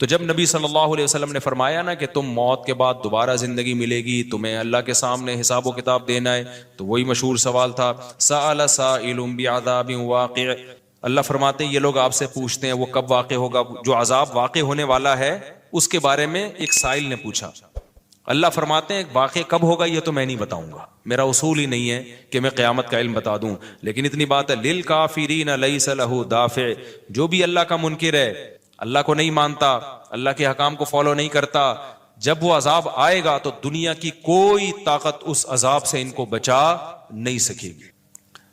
تو جب نبی صلی اللہ علیہ وسلم نے فرمایا نا کہ تم موت کے بعد دوبارہ زندگی ملے گی، تمہیں اللہ کے سامنے حساب و کتاب دینا ہے، تو وہی مشہور سوال تھا سأل سائل بعذاب واقع. اللہ فرماتے ہیں یہ لوگ آپ سے پوچھتے ہیں وہ کب واقع ہوگا، جو عذاب واقع ہونے والا ہے اس کے بارے میں ایک سائل نے پوچھا. اللہ فرماتے ہیں واقع کب ہوگا یہ تو میں نہیں بتاؤں گا، میرا اصول ہی نہیں ہے کہ میں قیامت کا علم بتا دوں، لیکن اتنی بات ہے للکافرین لیس لہ دافع. جو بھی اللہ کا منکر ہے، اللہ کو نہیں مانتا، اللہ کے حکام کو فالو نہیں کرتا، جب وہ عذاب آئے گا تو دنیا کی کوئی طاقت اس عذاب سے ان کو بچا نہیں سکے گی.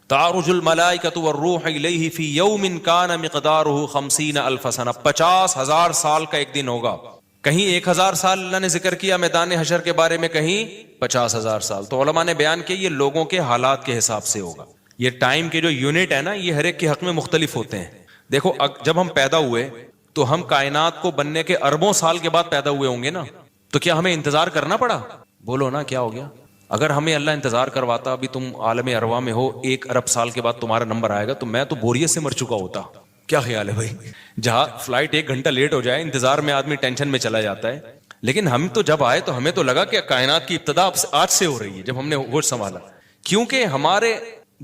تعرج الملائکۃ والروح الیہ فی یوم کان مقدارہ 50,000 سنہ. 50,000 سال کا ایک دن ہوگا. کہیں 1,000 سال اللہ نے ذکر کیا میدان حشر کے بارے میں، کہیں 50,000 سال. تو علماء نے بیان کیا یہ لوگوں کے حالات کے حساب سے ہوگا. یہ ٹائم کے جو یونٹ ہے نا یہ ہر ایک کے حق میں مختلف ہوتے ہیں. دیکھو جب ہم پیدا ہوئے تو ہم کائنات کو بننے کے اربوں سال کے بعد پیدا ہوئے ہوں گے نا، تو کیا ہمیں انتظار کرنا پڑا؟ بولو نا کیا ہو گیا؟ اگر ہمیں اللہ انتظار کرواتا ابھی تم عالم ارواح میں ہو 1 ارب سال کے بعد تمہارا نمبر آئے گا، تو میں تو بوریت سے مر چکا ہوتا. کیا خیال ہے بھائی؟ جہاں فلائٹ 1 گھنٹہ لیٹ ہو جائے انتظار میں آدمی ٹینشن میں چلا جاتا ہے. لیکن ہم تو جب آئے تو ہمیں تو لگا کہ کائنات کی ابتدا آج سے ہو رہی ہے جب ہم نے ہوش سنبھالا. کیونکہ ہمارے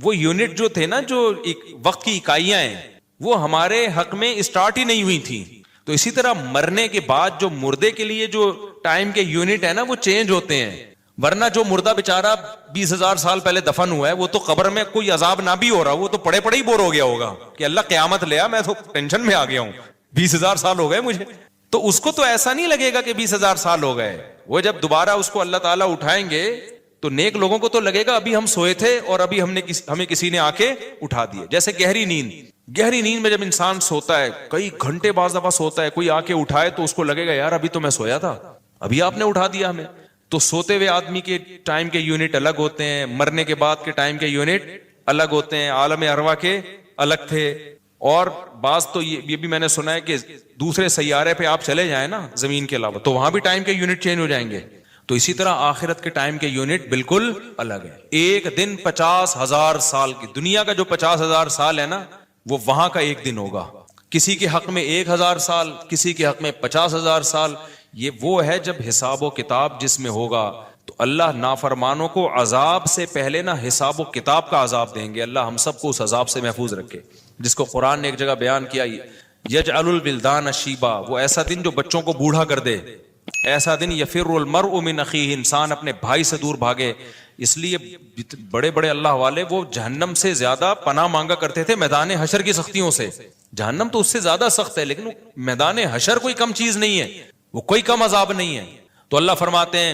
وہ یونٹ جو تھے نا، جو وقت کی اکائیاں ہیں، وہ ہمارے حق میں اسٹارٹ ہی نہیں ہوئی تھی. تو اسی طرح مرنے کے بعد جو مردے کے لیے جو ٹائم کے یونٹ ہے نا وہ چینج ہوتے ہیں. ورنہ جو مردہ بیچارہ 20,000 سال پہلے دفن ہوا ہے وہ تو قبر میں کوئی عذاب نہ بھی ہو رہا، وہ تو پڑے پڑے ہی بور ہو گیا ہوگا کہ اللہ قیامت لے آ، میں تو ٹینشن میں آ گیا ہوں، 20,000 سال ہو گئے مجھے. تو اس کو تو ایسا نہیں لگے گا کہ 20,000 سال ہو گئے. وہ جب دوبارہ اس کو اللہ تعالیٰ اٹھائیں گے تو نیک لوگوں کو تو لگے گا ابھی ہم سوئے تھے اور ابھی ہمیں کسی نے آ کے اٹھا دیا. جیسے گہری نیند میں جب انسان سوتا ہے کئی گھنٹے بعض دفعہ سوتا ہے، کوئی آ کے اٹھائے تو اس کو لگے گا یار ابھی تو میں سویا تھا، ابھی آپ نے اٹھا دیا ہمیں. تو سوتے ہوئے آدمی کے ٹائم کے یونٹ الگ ہوتے ہیں، مرنے کے بعد کے ٹائم کے یونٹ الگ ہوتے ہیں، عالم ارواح کے الگ تھے. اور بعض تو یہ بھی میں نے سنا ہے کہ دوسرے سیارے پہ آپ چلے جائیں نا زمین کے علاوہ تو وہاں بھی ٹائم کے یونٹ چینج ہو جائیں گے. تو اسی طرح آخرت کے ٹائم کے یونٹ بالکل الگ ہے. ایک دن 50,000 سال کی دنیا کا جو 50,000 سال ہے نا وہ وہاں کا ایک دن ہوگا. کسی کے حق میں 1,000 سال، کسی کے حق میں 50,000 سال. یہ وہ ہے جب حساب و کتاب جس میں ہوگا تو اللہ نافرمانوں کو عذاب سے پہلے نا حساب و کتاب کا عذاب دیں گے. اللہ ہم سب کو اس عذاب سے محفوظ رکھے، جس کو قرآن نے ایک جگہ بیان کیا یجعل الولدان شیبا، وہ ایسا دن جو بچوں کو بوڑھا کر دے، ایسا دن یفر المرء من اخیہ، انسان اپنے بھائی سے دور بھاگے. اس لیے بڑے بڑے اللہ والے وہ جہنم سے زیادہ پناہ مانگا کرتے تھے میدان حشر کی سختیوں سے. جہنم تو اس سے زیادہ سخت ہے لیکن میدان حشر کوئی کم چیز نہیں ہے، وہ کوئی کم عذاب نہیں ہے. تو اللہ فرماتے ہیں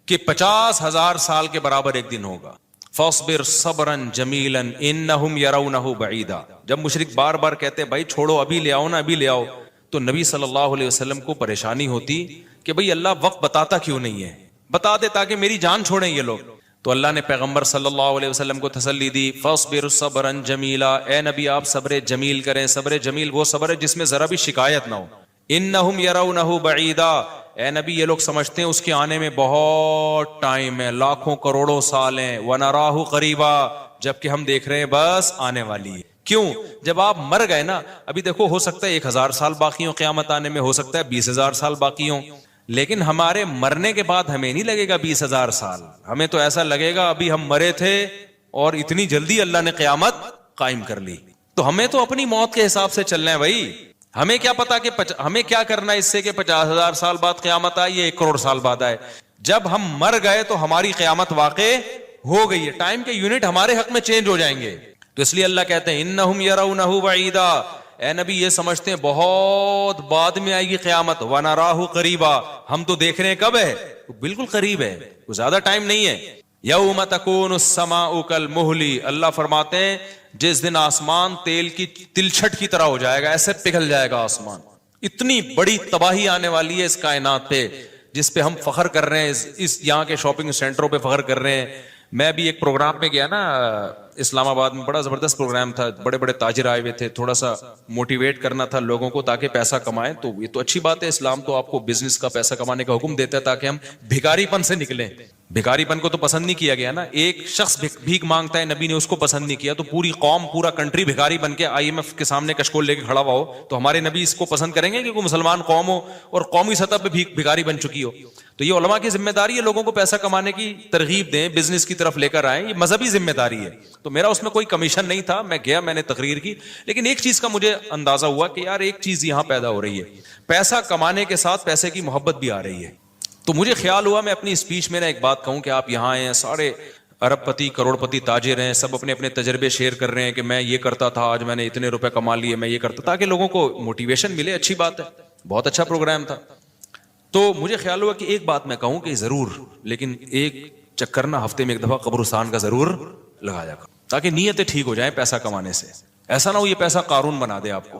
کہ 50,000 سال کے برابر ایک دن ہوگا. فاصبر صبرا جمیلا انہم یرونہ بعیدا. جب مشرک بار بار کہتے بھائی چھوڑو ابھی لے آؤ نا ابھی لے آؤ، تو نبی صلی اللہ علیہ وسلم کو پریشانی ہوتی کہ بھئی اللہ وقت بتاتا کیوں نہیں ہے، بتا دے تاکہ میری جان چھوڑیں یہ لوگ. تو اللہ نے پیغمبر صلی اللہ علیہ وسلم کو تسلی دی فاصبر صبرا جمیلا، اے نبی آپ صبر جمیل کریں. صبر جمیل وہ صبر ہے جس میں ذرا بھی شکایت نہ ہو. انہم یرونہ بعیدا، اے نبی یہ لوگ سمجھتے ہیں اس کے آنے میں بہت ٹائم ہے، لاکھوں کروڑوں سال ہیں. ونراہ قریبا، جبکہ ہم دیکھ رہے ہیں بس آنے والی ہے. کیوں؟ جب آپ مر گئے نا، ابھی دیکھو ہو سکتا ہے 1,000 سال باقی ہوں قیامت آنے میں، ہو سکتا ہے 20,000 سال باقی ہوں، لیکن ہمارے مرنے کے بعد ہمیں نہیں لگے گا 20,000 سال. ہمیں تو ایسا لگے گا ابھی ہم مرے تھے اور اتنی جلدی اللہ نے قیامت قائم کر لی. تو ہمیں تو اپنی موت کے حساب سے چلنا ہے بھائی. ہمیں کیا پتا کہ ہمیں کیا کرنا ہے اس سے کہ 50,000 سال بعد قیامت آئے یا 1 کروڑ سال بعد آئے. جب ہم مر گئے تو ہماری قیامت واقع ہو گئی ہے، ٹائم کے یونٹ ہمارے حق میں چینج ہو جائیں گے. تو اس لیے اللہ کہتے ہیں انہم یرونہ بعیدا، اے نبی یہ سمجھتے ہیں بہت بعد میں آئے گی قیامت. ونراہ قریبا، ہم تو دیکھ رہے ہیں کب ہے، بالکل قریب ہے، وہ زیادہ ٹائم نہیں ہے. یوم تکون السماء کالمہل، اللہ فرماتے ہیں جس دن آسمان تیل کی تلچھٹ کی طرح ہو جائے گا، ایسے پگھل جائے گا آسمان. اتنی بڑی تباہی آنے والی ہے اس کائنات پہ جس پہ ہم فخر کر رہے ہیں، اس یہاں کے شاپنگ سینٹروں پہ فخر کر رہے ہیں. میں بھی ایک پروگرام میں گیا نا اسلام آباد میں بڑا زبردست پروگرام تھا, بڑے بڑے تاجر آئے ہوئے تھے, تھوڑا سا موٹیویٹ کرنا تھا لوگوں کو تاکہ پیسہ کمائیں. تو یہ تو اچھی بات ہے, اسلام تو آپ کو بزنس کا پیسہ کمانے کا حکم دیتا ہے تاکہ ہم بھکاری پن سے نکلیں. بھکاری پن کو تو پسند نہیں کیا گیا نا, ایک شخص بھیک مانگتا ہے, نبی نے اس کو پسند نہیں کیا, تو پوری قوم پورا کنٹری بھکاری بن کے IMF کے سامنے کشکول لے کے کھڑا ہوا ہو تو ہمارے نبی اس کو پسند کریں گے کہ کوئی مسلمان قوم ہو اور قومی سطح پہ بھکاری بن چکی ہو؟ تو یہ علماء کی ذمہ داری ہے لوگوں کو پیسہ کمانے کی ترغیب دیں, بزنس کی طرف لے کر آئیں, یہ مذہبی ذمہ داری ہے. تو میرا اس میں کوئی کمیشن نہیں تھا, میں گیا, میں نے تقریر کی, لیکن ایک چیز کا مجھے اندازہ ہوا کہ یار ایک چیز یہاں پیدا ہو رہی ہے, پیسہ کمانے کے ساتھ پیسے کی محبت بھی آ رہی ہے. تو مجھے خیال ہوا میں اپنی اسپیچ میں ایک بات کہوں کہ آپ یہاں آئے ہیں, سارے ارب پتی کروڑ پتی تاجر ہیں, سب اپنے اپنے تجربے شیئر کر رہے ہیں کہ میں یہ کرتا تھا, آج میں نے اتنے روپے کما لیے, میں یہ کرتا, تاکہ لوگوں کو موٹیویشن ملے. اچھی بات ہے, بہت اچھا پروگرام تھا. تو مجھے خیال ہوا کہ ایک بات میں کہوں کہ ضرور, لیکن ایک چکر نا ہفتے میں ایک دفعہ قبرستان کا ضرور لگایا کرو تاکہ نیتیں ٹھیک ہو جائیں پیسہ کمانے سے. ایسا نہ ہو یہ پیسہ قارون بنا دے آپ کو.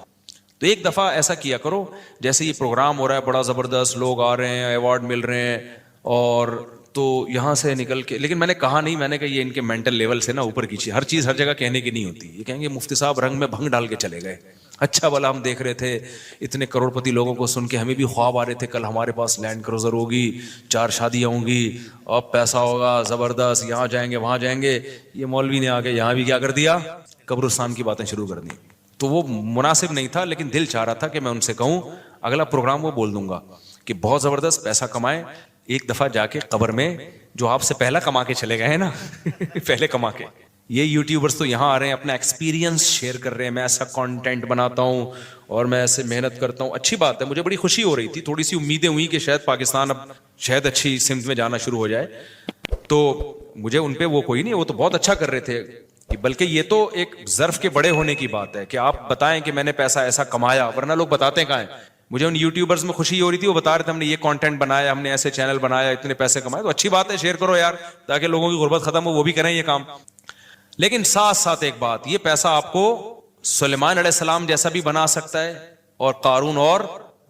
تو ایک دفعہ ایسا کیا کرو, جیسے یہ پروگرام ہو رہا ہے بڑا زبردست, لوگ آ رہے ہیں, ایوارڈ مل رہے ہیں, اور تو یہاں سے نکل کے, لیکن میں نے کہا نہیں, میں نے کہا یہ ان کے مینٹل لیول سے نا اوپر کی چیز, ہر چیز ہر جگہ کہنے کی نہیں ہوتی. یہ کہیں گے مفتی صاحب رنگ میں بھنگ ڈال کے چلے گئے. اچھا بھلا ہم دیکھ رہے تھے اتنے کروڑ پتی لوگوں کو سن کے ہمیں بھی خواب آ رہے تھے, کل ہمارے پاس لینڈ کروزر ہوگی, 4 شادیاں ہوں گی, اب پیسہ ہوگا زبردست, یہاں جائیں گے وہاں جائیں گے. یہ مولوی نے آ کے یہاں بھی کیا کر دیا, قبرستان کی باتیں شروع کر دی. تو وہ مناسب نہیں تھا, لیکن دل چاہ رہا تھا کہ میں ان سے کہوں اگلا پروگرام وہ بول دوں گا کہ بہت زبردست پیسہ کمائیں, ایک دفعہ جا کے قبر میں جو آپ سے پہلا کما کے چلے گئے ہیں نا پہلے کما کے, یہ یوٹیوبرز تو یہاں آ رہے ہیں, اپنا ایکسپیرینس شیئر کر رہے ہیں, میں ایسا کانٹینٹ بناتا ہوں اور میں ایسے محنت کرتا ہوں. اچھی بات ہے, مجھے بڑی خوشی ہو رہی تھی, تھوڑی سی امیدیں ہوئی کہ شاید پاکستان اب شاید اچھی سمت میں جانا شروع ہو جائے. تو مجھے ان پہ وہ کوئی نہیں, وہ تو بہت اچھا کر رہے تھے, بلکہ یہ تو ایک ظرف کے بڑے ہونے کی بات ہے کہ آپ بتائیں کہ میں نے پیسہ ایسا کمایا, ورنہ لوگ بتاتے کہاں ہیں. مجھے ان یوٹیوبرز میں خوشی ہو رہی تھی, وہ بتا رہے تھے ہم نے یہ کانٹینٹ بنایا, ہم نے ایسے چینل بنایا, اتنے پیسے کمائے. تو اچھی بات ہے, شیئر کرو یار تاکہ لوگوں کی غربت ختم ہو, وہ بھی کریں یہ کام. لیکن ساتھ ساتھ ایک بات, یہ پیسہ آپ کو سلیمان علیہ السلام جیسا بھی بنا سکتا ہے, اور قارون اور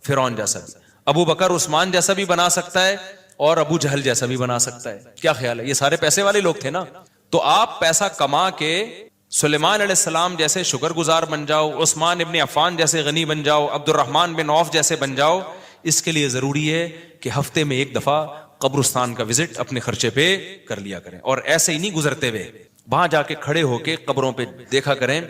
فرعون جیسا بھی, ابو بکر عثمان جیسا بھی بنا سکتا ہے, اور ابو جہل جیسا بھی بنا سکتا ہے. کیا خیال ہے, یہ سارے پیسے والے لوگ تھے نا. تو آپ پیسہ کما کے سلیمان علیہ السلام جیسے شکر گزار بن جاؤ, عثمان ابن عفان جیسے غنی بن جاؤ, عبد الرحمن بن عوف جیسے بن جاؤ. اس کے لیے ضروری ہے کہ ہفتے میں ایک دفعہ قبرستان کا وزٹ اپنے خرچے پہ کر لیا کریں, اور ایسے ہی نہیں گزرتے ہوئے, وہاں جا کے کھڑے ہو کے قبروں پہ دیکھا کریں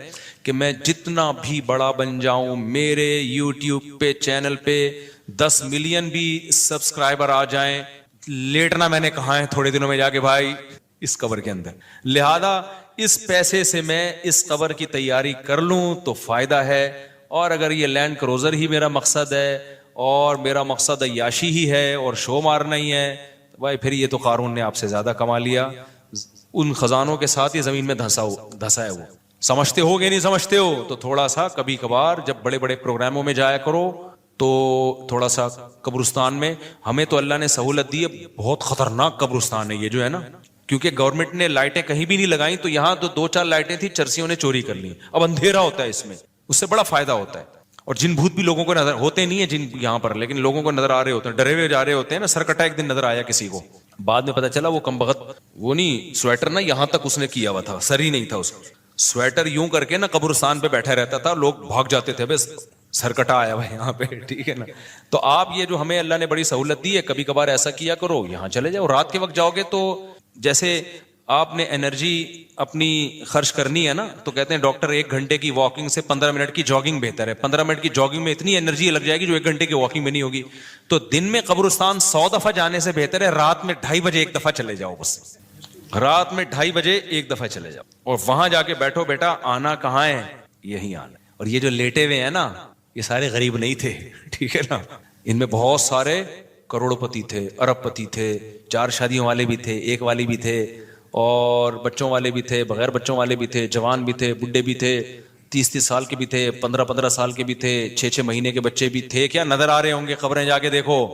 کہ میں جتنا بھی بڑا بن جاؤں, میرے یوٹیوب پہ چینل پہ 10 ملین بھی سبسکرائبر آ جائیں, لیٹنا میں نے کہا ہے تھوڑے دنوں میں جا کے بھائی اس قبر کے اندر. لہذا اس پیسے سے میں اس قبر کی تیاری کر لوں تو فائدہ ہے, اور اگر یہ لینڈ کروزر ہی میرا مقصد ہے اور میرا مقصد عیاشی ہی ہے اور شو مارنا ہی ہے, تو بھائی پھر یہ تو قارون نے آپ سے زیادہ کما لیا. ان خزانوں کے ساتھ یہ زمین میں دھسا ہے. وہ سمجھتے ہو کہ نہیں سمجھتے ہو, تو تھوڑا سا کبھی کبھار جب بڑے بڑے پروگراموں میں جایا کرو تو تھوڑا سا قبرستان میں, ہمیں تو اللہ نے سہولت دی ہے, بہت خطرناک قبرستان ہے یہ جو ہے نا, کیونکہ گورنمنٹ نے لائٹیں کہیں بھی نہیں لگائیں, تو یہاں تو 2-4 لائٹیں تھی, چرسیوں نے چوری کر لی. اب اندھیرا ہوتا ہے اس میں, اس سے بڑا فائدہ ہوتا ہے. اور جن بھوت بھی لوگوں کو نظر ہوتے نہیں ہیں جن یہاں پر, لیکن لوگوں کو نظر آ رہے ہوتے ہیں, ڈرے ہوئے جا رہے ہوتے ہیں نا. سرکٹا ایک دن نظر آیا کسی کو, بعد میں پتا چلا وہ کمبخت, وہ نہیں سویٹر نا یہاں تک اس نے کیا ہوا تھا, سر ہی نہیں تھا اس کا, سویٹر یوں کر کے نا قبرستان پہ بیٹھا رہتا تھا, لوگ بھاگ جاتے تھے, بس سرکٹا آیا ہوا یہاں پہ, ٹھیک ہے نا. تو آپ یہ جو ہمیں اللہ نے بڑی سہولت دی ہے, کبھی کبھار ایسا کیا کرو, یہاں چلے جاؤ. رات کے وقت جاؤ گے تو جیسے آپ نے انرجی اپنی خرچ کرنی ہے نا, تو کہتے ہیں ڈاکٹر 1 گھنٹے کی واکنگ سے 15 منٹ کی جاگنگ بہتر ہے. 15 منٹ کی جاگنگ میں اتنی انرجی لگ جائے گی جو 1 گھنٹے کی واکنگ میں نہیں ہوگی. تو دن میں قبرستان 100 دفعہ جانے سے بہتر ہے رات میں 2:30 بجے 1 دفعہ چلے جاؤ. بس رات میں 2:30 بجے 1 دفعہ چلے جاؤ, اور وہاں جا کے بیٹھو, بیٹا آنا کہاں ہے, یہی آنا. اور یہ جو لیٹے ہوئے ہیں نا, یہ سارے غریب نہیں تھے, ٹھیک ہے نا. ان میں بہت سارے کروڑ پتی تھے, ارب پتی تھے, 4 شادیوں والے بھی تھے, 1 والی بھی تھے, اور بچوں والے بھی تھے, بغیر بچوں والے بھی تھے, جوان بھی تھے, بڈھے بھی تھے, 30 سال کے بھی تھے, 15 سال کے بھی تھے, 6 مہینے کے بچے بھی تھے. کیا نظر آ رہے ہوں گے قبریں, جا کے دیکھو.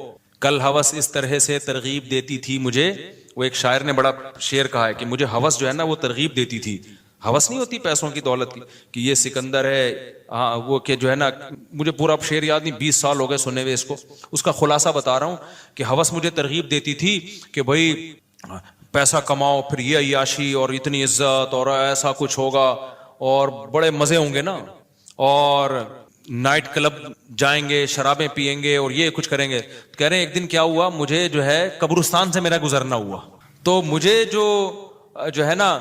کل ہوس اس طرح سے ترغیب دیتی تھی مجھے, وہ ایک شاعر نے بڑا شعر کہا ہے کہ مجھے ہوس جو ہے نا وہ ترغیب دیتی تھی. ہوس نہیں ہوتی پیسوں کی دولت کی کہ یہ سکندر ہے, ہاں وہ کہ جو ہے نا, مجھے پورا شعر یاد نہیں, 20 سال ہو گئے سنے ہوئے اس کو. اس کا خلاصہ بتا رہا ہوں کہ ہوس مجھے ترغیب دیتی تھی کہ بھائی پیسہ کماؤ پھر یہ عیاشی اور اتنی عزت اور ایسا کچھ ہوگا اور بڑے مزے ہوں گے نا، اور نائٹ کلب جائیں گے، شرابیں پیئیں گے اور یہ کچھ کریں گے. کہہ رہے ہیں ایک دن کیا ہوا، مجھے جو ہے قبرستان سے میرا گزرنا ہوا، تو مجھے جو ہے نا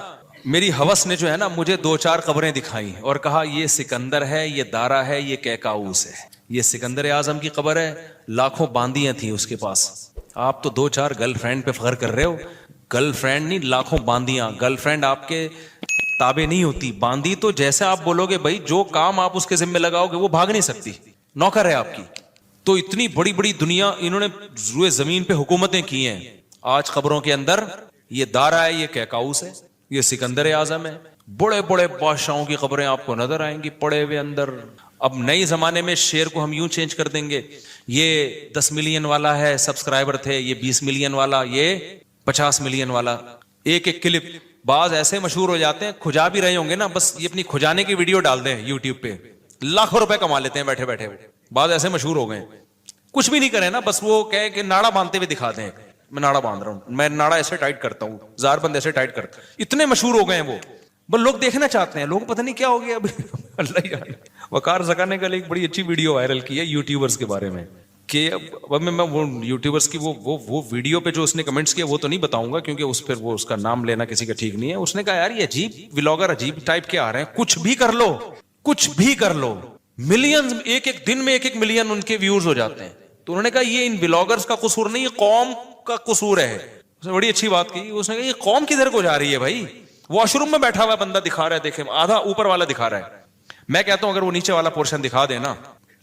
میری ہوس نے جو ہے نا مجھے 2-4 قبریں دکھائیں اور کہا یہ سکندر ہے، یہ دارا ہے، یہ کیکاؤس ہے. یہ سکندر اعظم کی قبر ہے، لاکھوں باندیاں تھیں اس کے پاس. آپ تو 2-4 گرل فرینڈ پہ فخر کر رہے ہو، گرل فرینڈ نہیں لاکھوں باندیاں. گرل فرینڈ آپ کے تابع نہیں ہوتی، باندی تو جیسے آپ بولو گے بھائی جو کام آپ اس کے ذمہ لگاؤ گے وہ بھاگ نہیں سکتی، نوکر ہے آپ کی. تو اتنی بڑی بڑی دنیا انہوں نے روئے زمین پہ حکومتیں کی ہیں. آج قبروں کے اندر یہ دارا ہے، یہ کیکاؤس ہے، یہ سکندر اعظم ہے. بڑے بڑے بادشاہوں کی قبریں آپ کو نظر آئیں گی پڑے ہوئے اندر. اب نئے زمانے میں شعر کو ہم یوں چینج کر دیں گے، یہ 10 ملین والا ہے سبسکرائبر تھے، یہ 20 ملین والا، یہ 50 ملین والا. ایک ایک کلپ بعض ایسے مشہور ہو جاتے ہیں، کھجا بھی رہے ہوں گے نا، بس یہ اپنی کھجانے کی ویڈیو ڈال دیں یوٹیوب پہ، لاکھوں روپے کما لیتے ہیں بیٹھے بیٹھے. بعض ایسے مشہور ہو گئے کچھ بھی نہیں کرے نا، بس وہ کہے کہ ناڑا باندھتے ہوئے دکھا دیں، میں ناڑا باندھ رہا ہوں، میں ناڑا ایسے ٹائٹ کرتا ہوں، زار بند ایسے ٹائٹ کرتا ہوں. اتنے مشہور ہو گئے ہیں وہ، بس لوگ دیکھنا چاہتے ہیں. لوگ پتہ نہیں کیا ہو گیا ابھی. اللہ جانے. وقار زکا نے کل ایک بڑی اچھی ویڈیو وائرل کی ہے یوٹیوبرز کے بارے میں، کہ اب میں وہ یوٹیوبرز کی وہ ویڈیو پہ جو اس نے کمنٹس کیا وہ تو نہیں بتاؤں گا کیونکہ اس پہ وہ اس کا نام لینا کسی کا ٹھیک نہیں ہے. اس نے کہا یار یہ عجیب ولاگر عجیب ٹائپ کے آ رہے ہیں، کچھ بھی کر لو، کچھ بھی کر لو، ملین ایک ایک دن میں 1-1 ملین ان کے ویوز ہو جاتے ہیں. تو انہوں نے کہا یہ ان ولاگرز کا قصور نہیں، یہ قوم کا قصور ہے. اس نے بڑی اچھی بات کی. اس نے کہا یہ قوم کدھر کو جا رہی ہے بھائی؟ واش روم میں بیٹھا ہوا بندہ دکھا رہا ہے، دیکھیں آدھا اوپر والا دکھا رہا ہے. میں کہتا ہوں اگر وہ نیچے والا پورشن دکھا دے نا،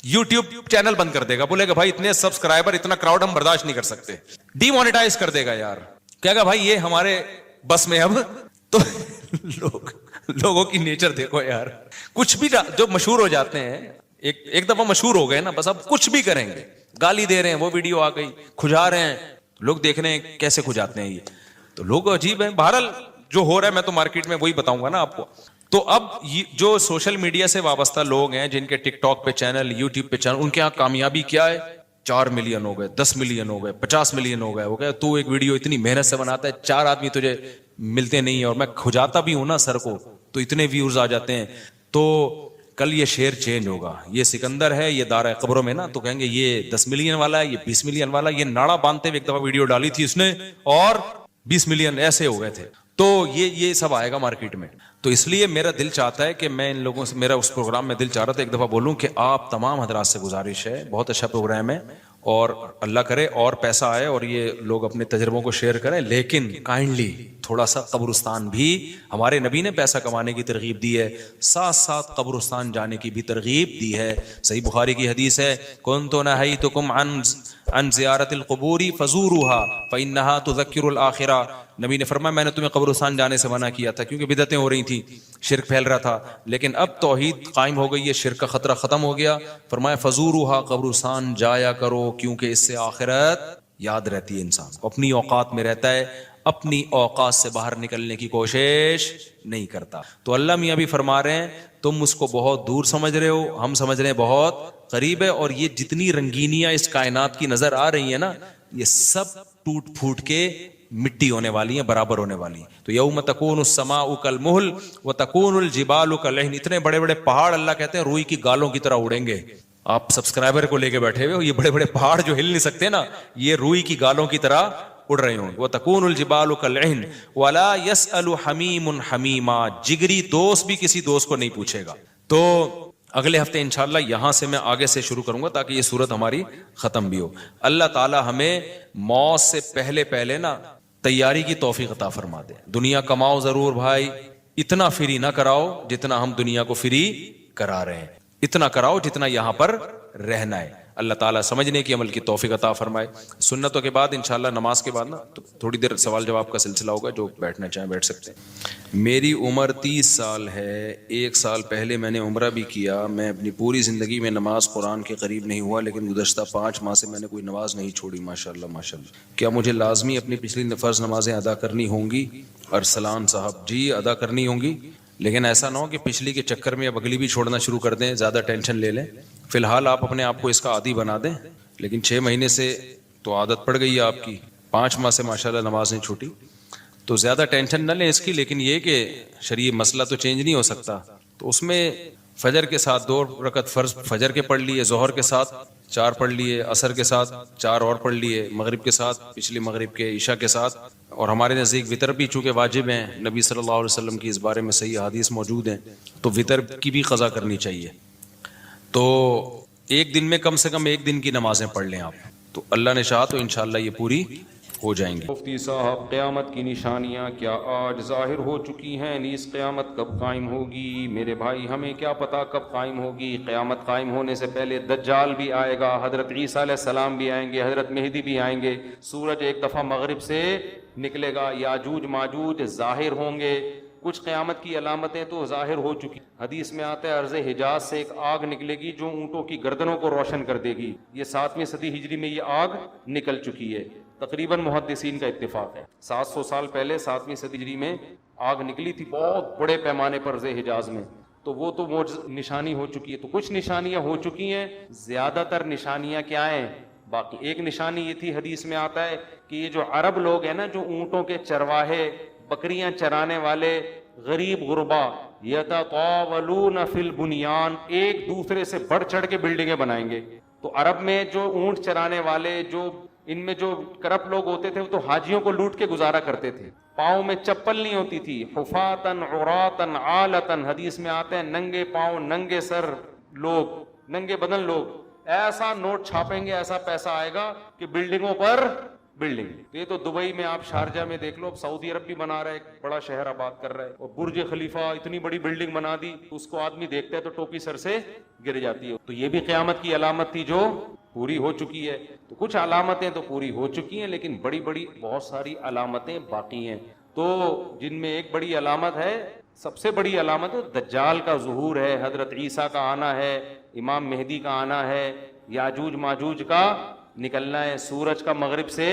یوٹیوب چینل بند کر دے گا، بولے گا بھائی اتنے سبسکرائبر اتنا کراؤڈ ہم برداشت نہیں کر سکتے، ڈی مونیٹائز کر دے گا یار. کہے گا بھائی یہ ہمارے بس میں اب. تو لوگوں کی نیچر دیکھو یار، کچھ بھی جو مشہور ہو جاتے ہیں ایک دفعہ مشہور ہو گئے نا، بس اب کچھ بھی کریں گے. گالی دے رہے ہیں، وہ ویڈیو آ گئی، کھجا رہے ہیں، لوگ دیکھ رہے ہیں کیسے کھجاتے ہیں. یہ تو لوگ عجیب ہیں. بہرحال جو ہو رہا ہے میں تو مارکیٹ میں وہی بتاؤں گا نا آپ کو. تو اب جو سوشل میڈیا سے وابستہ لوگ ہیں جن کے ٹک ٹاک پہ چینل، یوٹیوب پہ چینل، ان کے ہاں کامیابی کیا ہے؟ 4 ملین ہو گئے، 10 ملین ہو گئے، 50 ملین ہو گئے. تو ایک ویڈیو اتنی محنت سے بناتا ہے، 4 آدمی تجھے ملتے نہیں ہیں، اور میں کھجاتا بھی ہوں نا سر کو تو اتنے ویوز آ جاتے ہیں. تو کل یہ شعر چینج ہوگا. یہ سکندر ہے، یہ دار ہے قبروں میں نا، تو کہیں گے یہ 10 ملین والا ہے، یہ 20 ملین والا. یہ ناڑا باندھتے ہوئے ایک دفعہ ویڈیو ڈالی تھی اس نے اور 20 ملین ایسے ہو گئے تھے. تو یہ سب آئے گا مارکیٹ میں. تو اس لیے میرا دل چاہتا ہے کہ میں ان لوگوں سے، میرا اس پروگرام میں دل چاہ رہا تھا ایک دفعہ بولوں کہ آپ تمام حضرات سے گزارش ہے، بہت اچھا پروگرام ہے اور اللہ کرے اور پیسہ آئے اور یہ لوگ اپنے تجربوں کو شیئر کریں، لیکن کائنڈلی تھوڑا سا قبرستان بھی، ہمارے نبی نے پیسہ کمانے کی ترغیب دی ہے، ساتھ ساتھ قبرستان جانے کی بھی ترغیب دی ہے. صحیح بخاری کی حدیث ہے، کنت نہیتکم عن زیارت القبور فزوروها فانها تذکر الاخرہ. نبی نے فرمایا میں نے تمہیں قبرستان جانے سے منع کیا تھا کیونکہ بدعتیں ہو رہی تھیں، شرک پھیل رہا تھا، لیکن اب توحید قائم ہو گئی ہے، شرک کا خطرہ ختم ہو گیا. فرمایا فزوروها، قبرستان جایا کرو کیونکہ اس سے آخرت یاد رہتی ہے. انسان اپنی اوقات میں رہتا ہے، اپنی اوقات سے باہر نکلنے کی کوشش نہیں کرتا. تو اللہ میاں بھی فرما رہے ہیں تم اس کو بہت دور سمجھ رہے ہو، ہم سمجھ رہے ہیں بہت قریب ہے. اور یہ جتنی رنگینیاں اس کائنات کی نظر آ رہی ہیں نا، یہ سب ٹوٹ پھوٹ کے مٹی ہونے والی ہیں، برابر ہونے والی ہیں. تو یوم تکون السماء کالمہل وتکون الجبال کالعہن. اتنے بڑے بڑے پہاڑ اللہ کہتے ہیں روئی کی گالوں کی طرح اڑیں گے. آپ سبسکرائبر کو لے کے بیٹھے ہوئے ہو، یہ بڑے بڑے پہاڑ جو ہل نہیں سکتے نا، یہ روئی کی گالوں کی طرح اڑ رہے ہوں. وتکون الجبال کالعہن ولا يسأل حمیم حمیما. جگری دوست بھی کسی دوست کو نہیں پوچھے گا. تو اگلے ہفتے انشاءاللہ یہاں سے میں آگے سے شروع کروں گا تاکہ یہ صورت ہماری ختم بھی ہو. اللہ تعالی ہمیں موت سے پہلے نا تیاری کی توفیق عطا فرما دے. دنیا کماؤ ضرور بھائی، اتنا فری نہ کراؤ جتنا ہم دنیا کو فری کرا رہے ہیں، اتنا کراؤ جتنا یہاں پر رہنا ہے. اللہ تعالیٰ سمجھنے کی عمل کی توفیق عطا فرمائے. سنتوں کے بعد انشاءاللہ نماز کے بعد نا تھوڑی دیر سوال جواب کا سلسلہ ہوگا، جو بیٹھنا چاہیں بیٹھ سکتے ہیں. میری عمر 30 سال ہے، 1 سال پہلے میں نے عمرہ بھی کیا. میں اپنی پوری زندگی میں نماز قرآن کے قریب نہیں ہوا، لیکن گزشتہ 5 ماہ سے میں نے کوئی نماز نہیں چھوڑی. ماشاءاللہ ماشاءاللہ. کیا مجھے لازمی اپنی پچھلی فرض نمازیں ادا کرنی ہوں گی؟ ارسلان صاحب جی ادا کرنی ہوں گی، لیکن ایسا نہ ہو کہ پچھلی کے چکر میں اب اگلی بھی چھوڑنا شروع کر دیں، زیادہ ٹینشن لے لیں. فی الحال آپ اپنے آپ کو اس کا عادی بنا دیں، لیکن 6 مہینے سے تو عادت پڑ گئی ہے آپ کی، 5 ماہ سے ماشاءاللہ نماز نہیں چھوٹی. تو زیادہ ٹینشن نہ لیں اس کی، لیکن یہ کہ شرعی مسئلہ تو چینج نہیں ہو سکتا. تو اس میں فجر کے ساتھ 2 رکعت فرض فجر کے پڑھ لیے، ظہر کے ساتھ 4 پڑھ لیے، عصر کے ساتھ 4 اور پڑھ لیے، مغرب کے ساتھ پچھلی مغرب کے، عشاء کے ساتھ. اور ہمارے نزدیک وطر بھی چونکہ واجب ہیں، نبی صلی اللہ علیہ وسلم کی اس بارے میں صحیح حدیث موجود ہیں، تو وطر کی بھی قضا کرنی چاہیے. تو ایک دن میں کم سے کم 1 دن کی نمازیں پڑھ لیں آپ، تو اللہ نے چاہا تو انشاءاللہ یہ پوری ہو جائیں گی. مفتی صاحب، قیامت کی نشانیاں کیا آج ظاہر ہو چکی ہیں؟ نیز قیامت کب قائم ہوگی؟ میرے بھائی ہمیں کیا پتا کب قائم ہوگی. قیامت قائم ہونے سے پہلے دجال بھی آئے گا، حضرت عیسیٰ علیہ السلام بھی آئیں گے، حضرت مہدی بھی آئیں گے، سورج ایک دفعہ مغرب سے نکلے گا، یاجوج ماجوج ظاہر ہوں گے. کچھ قیامت کی علامتیں تو ظاہر ہو چکی. حدیث میں آتا ہے عرض حجاز سے ایک آگ نکلے گی جو اونٹوں کی گردنوں کو روشن کر دے گی. یہ 7ویں صدی ہجری میں یہ آگ نکل چکی ہے. تقریباً محدثین کا اتفاق ہے 700 سال پہلے 7ویں صدی ہجری میں آگ نکلی تھی بہت بڑے پیمانے پر عرض حجاز میں. تو وہ تو نشانی ہو چکی ہے. تو کچھ نشانیاں ہو چکی ہیں، زیادہ تر نشانیاں کیا ہیں باقی. ایک نشانی یہ تھی، حدیث میں آتا ہے کہ یہ جو عرب لوگ ہیں نا، جو اونٹوں کے چرواہے، بکریاں چرانے والے غریب غربا، یتطاولون فی البنیان، ایک دوسرے سے بڑھ چڑھ کے بلڈنگیں بنائیں گے. تو عرب میں جو اونٹ چرانے والے، جو ان میں جو کرپ لوگ ہوتے تھے، وہ تو حاجیوں کو لوٹ کے گزارا کرتے تھے. پاؤں میں چپل نہیں ہوتی تھی، حفاتن عراتن عالتن، حدیث میں آتے ہیں ننگے پاؤں ننگے سر لوگ، ننگے بدن لوگ. ایسا نوٹ چھاپیں گے، ایسا پیسہ آئے گا کہ بلڈنگوں پر بلڈنگ. یہ تو دبئی میں آپ شارجہ میں دیکھ لو، اب سعودی عرب بھی بنا رہا ہے، ایک بڑا شہر آباد کر رہا ہے، اور برج خلیفہ اتنی بڑی بلڈنگ بنا دی، اس کو آدمی دیکھتا ہے تو ٹوپی سر سے گر جاتی ہے. تو یہ بھی قیامت کی علامت تھی جو پوری ہو چکی ہے. تو کچھ علامتیں تو پوری ہو چکی ہیں، لیکن بڑی بڑی بہت ساری علامتیں باقی ہیں. تو جن میں ایک بڑی علامت ہے، سب سے بڑی علامت دجال کا ظہور ہے، حضرت عیسیٰ کا آنا ہے، امام مہدی کا آنا ہے، یاجوج ماجوج کا نکلنا ہے، سورج کا مغرب سے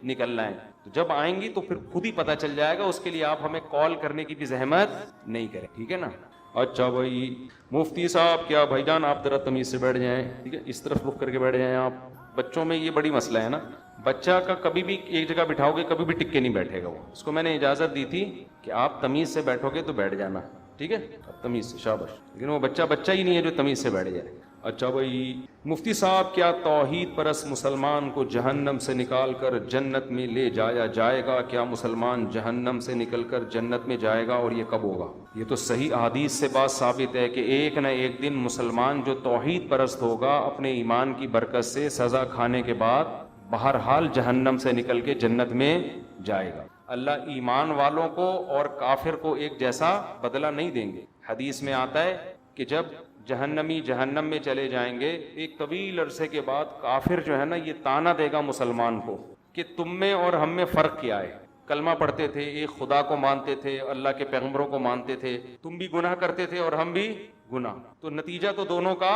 نکلنا ہے. تو جب آئیں گی تو پھر خود ہی پتہ چل جائے گا. اس کے لیے آپ ہمیں کال کرنے کی بھی زحمت نہیں کریں، ٹھیک ہے نا. اچھا بھائی مفتی صاحب، کیا بھائی جان آپ ذرا تمیز سے بیٹھ جائیں، ٹھیک ہے، اس طرف رخ کر کے بیٹھ جائیں. آپ بچوں میں یہ بڑی مسئلہ ہے نا، بچہ کا کبھی بھی ایک جگہ بٹھاؤ گے کبھی بھی ٹک کے نہیں بیٹھے گا. وہ اس کو میں نے اجازت دی تھی کہ آپ تمیز سے بیٹھو گے تو بیٹھ جانا، ٹھیک ہے، تمیز سے، شاباش. لیکن وہ بچہ ہی نہیں ہے جو تمیز سے بیٹھ جائے. اچھا بھائی مفتی صاحب، کیا توحید پرست مسلمان کو جہنم سے نکال کر جنت میں لے جایا جائے گا؟ کیا مسلمان جہنم سے نکل کر جنت میں جائے گا، اور یہ کب ہوگا؟ یہ تو صحیح احادیث سے بات ثابت ہے کہ ایک نہ ایک دن مسلمان جو توحید پرست ہوگا، اپنے ایمان کی برکت سے سزا کھانے کے بعد بہرحال جہنم سے نکل کے جنت میں جائے گا. اللہ ایمان والوں کو اور کافر کو ایک جیسا بدلہ نہیں دیں گے. حدیث میں آتا ہے کہ جب جہنمی جہنم میں چلے جائیں گے، ایک طویل عرصے کے بعد کافر جو ہے نا، یہ تانا دے گا مسلمان کو کہ تم میں اور ہم میں فرق کیا ہے. کلمہ پڑھتے تھے، ایک خدا کو مانتے تھے، اللہ کے پیغمبروں کو مانتے تھے، تم بھی گناہ کرتے تھے اور ہم بھی گناہ، تو نتیجہ تو دونوں کا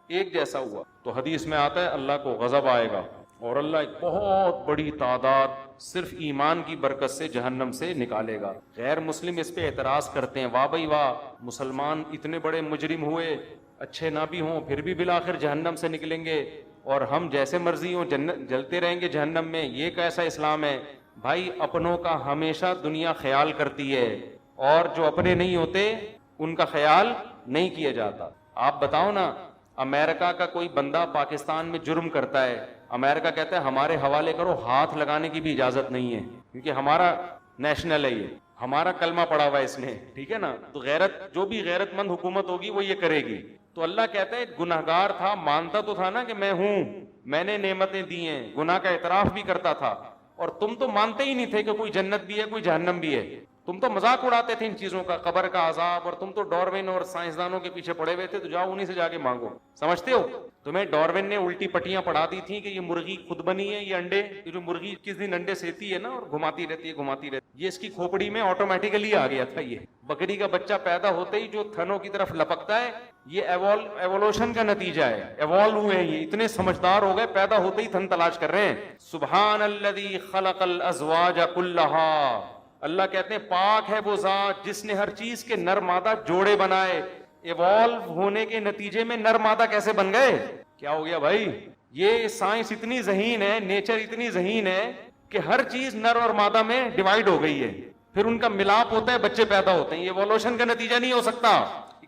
ایک جیسا ہوا. تو حدیث میں آتا ہے اللہ کو غضب آئے گا، اور اللہ ایک بہت بڑی تعداد صرف ایمان کی برکت سے جہنم سے نکالے گا. غیر مسلم اس پہ اعتراض کرتے ہیں، واہ بھائی واہ، مسلمان اتنے بڑے مجرم ہوئے، اچھے نہ بھی ہوں پھر بھی بالآخر جہنم سے نکلیں گے، اور ہم جیسے مرضی ہوں جلتے رہیں گے جہنم میں. یہ کیسا اسلام ہے؟ بھائی اپنوں کا ہمیشہ دنیا خیال کرتی ہے، اور جو اپنے نہیں ہوتے ان کا خیال نہیں کیا جاتا. آپ بتاؤ نا، امریکہ کا کوئی بندہ پاکستان میں جرم کرتا ہے، امریکہ کہتا ہے ہمارے حوالے کرو، ہاتھ لگانے کی بھی اجازت نہیں ہے، کیونکہ ہمارا نیشنل ہے، یہ ہمارا کلمہ پڑا ہوا ہے اس نے، ٹھیک ہے نا. تو غیرت، جو بھی غیرت مند حکومت ہوگی وہ یہ کرے گی. تو اللہ کہتا ہے گناہگار تھا، مانتا تو تھا نا کہ میں ہوں، میں نے نعمتیں دی ہیں، گناہ کا اعتراف بھی کرتا تھا، اور تم تو مانتے ہی نہیں تھے کہ کوئی جنت بھی ہے کوئی جہنم بھی ہے. تم تو مذاق اڑاتے تھے ان چیزوں کا، قبر کا عذاب، اور تم تو ڈاروین اور سائنسدانوں کے پیچھے پڑے ہوئے تھے. تو جاؤ انہی سے جا کے مانگو. سمجھتے ہو؟ تمہیں ڈاروین نے الٹی پٹیاں پڑھا دی تھیں کہ یہ مرغی خود بنی ہے، یہ انڈے، یہ جو مرغی کس دن انڈے سیتی ہے نا اور گھماتی رہتی ہے، یہ اس کی کھوپڑی میں آٹومیٹیکلی آ گیا تھا. یہ بکری کا بچہ پیدا ہوتے ہی جو تھنوں کی طرف لپکتا ہے، یہ ایوولوشن کا نتیجہ ہے، ایوالو ہوئے ہیں، یہ اتنے سمجھدار ہو گئے، پیدا ہوتے ہی تھن تلاش کر رہے ہیں. سبحان الذی خلق الازواج کلھا، اللہ کہتے ہیں پاک ہے وہ ذات جس نے ہر چیز کے نر مادہ جوڑے بنائے. ایوالو ہونے کے نتیجے میں نر مادہ کیسے بن گئے؟ کیا ہو گیا بھائی؟ یہ سائنس اتنی ذہین ہے، نیچر اتنی ذہین ہے کہ ہر چیز نر اور مادہ میں ڈیوائیڈ ہو گئی ہے. پھر ان کا ملاپ ہوتا ہے, بچے پیدا ہوتے ہیں. یہ ایوولوشن کا نتیجہ نہیں ہو سکتا,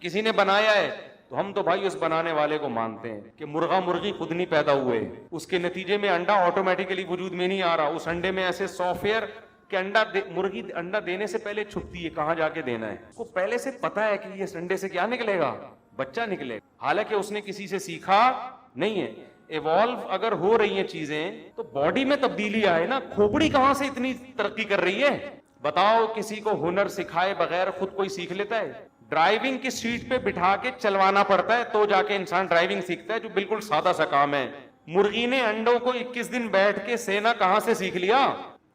کسی نے بنایا ہے. تو ہم تو بھائی اس بنانے والے کو مانتے ہیں کہ مرغا مرغی خود نہیں پیدا ہوئے, اس کے نتیجے میں انڈا آٹومیٹیکلی وجود میں نہیں آ رہا. اس انڈے میں ایسے سافٹ ویئر کہ مرغی انڈا دینے سے پہلے چھپتی ہے کہاں جا کے دینا ہے. اس کو پہلے سے پتا ہے کہ یہ انڈے سے کیا نکلے گا, بچہ نکلے گا, حالانکہ اس نے کسی سے سیکھا نہیں ہے. ایوالو اگر ہو رہی ہیں چیزیں تو باڈی میں تبدیلی آئے نا. کھوپڑی کہاں سے اتنی ترقی کر رہی ہے بتاؤ؟ کسی کو ہنر سکھائے بغیر خود کوئی سیکھ لیتا ہے؟ ڈرائیونگ کی سیٹ پہ بٹھا کے چلوانا پڑتا ہے تو جا کے انسان ڈرائیونگ سیکھتا ہے, جو بالکل سادہ سا کام ہے. مرغی نے انڈوں کو 21 دن بیٹھ کے سینا کہاں سے سیکھ لیا,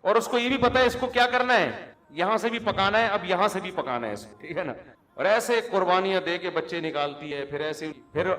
اور اس کو یہ بھی پتا ہے اس کو کیا کرنا ہے, یہاں سے بھی پکانا ہے, اب یہاں سے بھی پکانا ہے اس کو, ٹھیک ہے نا. اور ایسے قربانیاں دے کے بچے نکالتی ہے, پھر ایسے پھر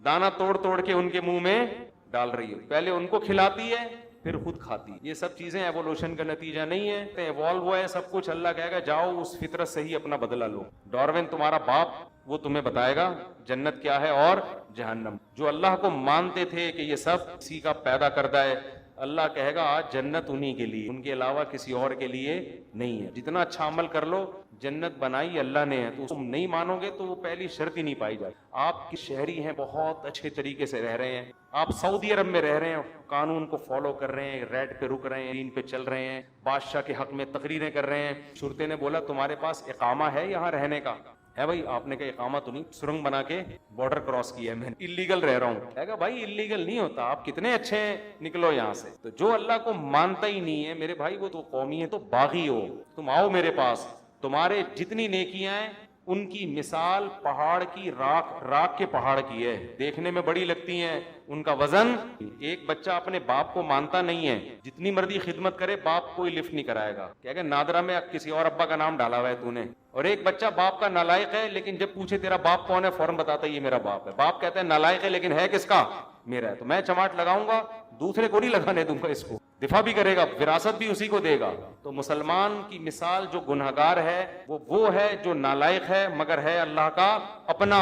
دانا توڑ توڑ کے ان کے منہ میں ڈال رہی ہے. پہلے ان کو کھلاتی ہے پھر خود کھاتی. یہ سب چیزیں ایوولوشن کا نتیجہ نہیں ہے, ایوالو ہوا ہے سب کچھ. اللہ کہے گا جاؤ اس فطرت سے ہی اپنا بدلہ لو. ڈاروین تمہارا باپ, وہ تمہیں بتائے گا جنت کیا ہے اور جہنم. جو اللہ کو مانتے تھے کہ یہ سب کسی کا پیدا کردہ ہے, اللہ کہے گا آج جنت انہی کے لیے, ان کے علاوہ کسی اور کے لیے نہیں ہے. جتنا اچھا عمل کر لو, جنت بنائی اللہ نے ہے, تو تم نہیں مانو گے تو وہ پہلی شرط ہی نہیں پائی جاتی. آپ کی شہری ہیں, بہت اچھے طریقے سے رہ رہے ہیں, آپ سعودی عرب میں رہ رہے ہیں, قانون کو فالو کر رہے ہیں, ریڈ پہ رک رہے ہیں, دین پہ چل رہے ہیں, بادشاہ کے حق میں تقریریں کر رہے ہیں. شرطے نے بولا تمہارے پاس اقامہ ہے یہاں رہنے کا؟ ہے بھائی. آپ نے کہا اقامہ تو نہیں, سرنگ بنا کے بارڈر کراس کیا ہے میں, اللیگل رہ رہا ہوں. کہا بھائی اللیگل نہیں ہوتا, آپ کتنے اچھے ہیں, نکلو یہاں سے. تو جو اللہ کو مانتا ہی نہیں ہے میرے بھائی, وہ تو قومی ہے, تو باغی ہو. تم آؤ میرے پاس, تمہارے جتنی نیکیاں ہیں ان کی مثال پہاڑ کی راک کے پہاڑ کی ہے, دیکھنے میں بڑی لگتی ہیں, ان کا وزن. ایک بچہ اپنے باپ کو مانتا نہیں ہے, جتنی مرضی خدمت کرے باپ کوئی لفٹ نہیں کرائے گا, کہ نادرا میں کسی اور ابا کا نام ڈالا ہوا ہے تو نے. اور ایک بچہ باپ کا نالائق ہے, لیکن جب پوچھے تیرا باپ کون ہے فوراً بتاتا ہے یہ میرا باپ ہے. باپ کہتا ہے نالائق ہے لیکن ہے کس کا, میرا ہے. تو میں چماٹ لگاؤں گا, دوسرے کو نہیں لگانے دوں گا, اس کو دفاع بھی کرے گا, وراثت بھی اسی کو دے گا. تو مسلمان کی مثال جو گنہگار ہے وہ ہے جو نالائق ہے مگر ہے اللہ کا اپنا,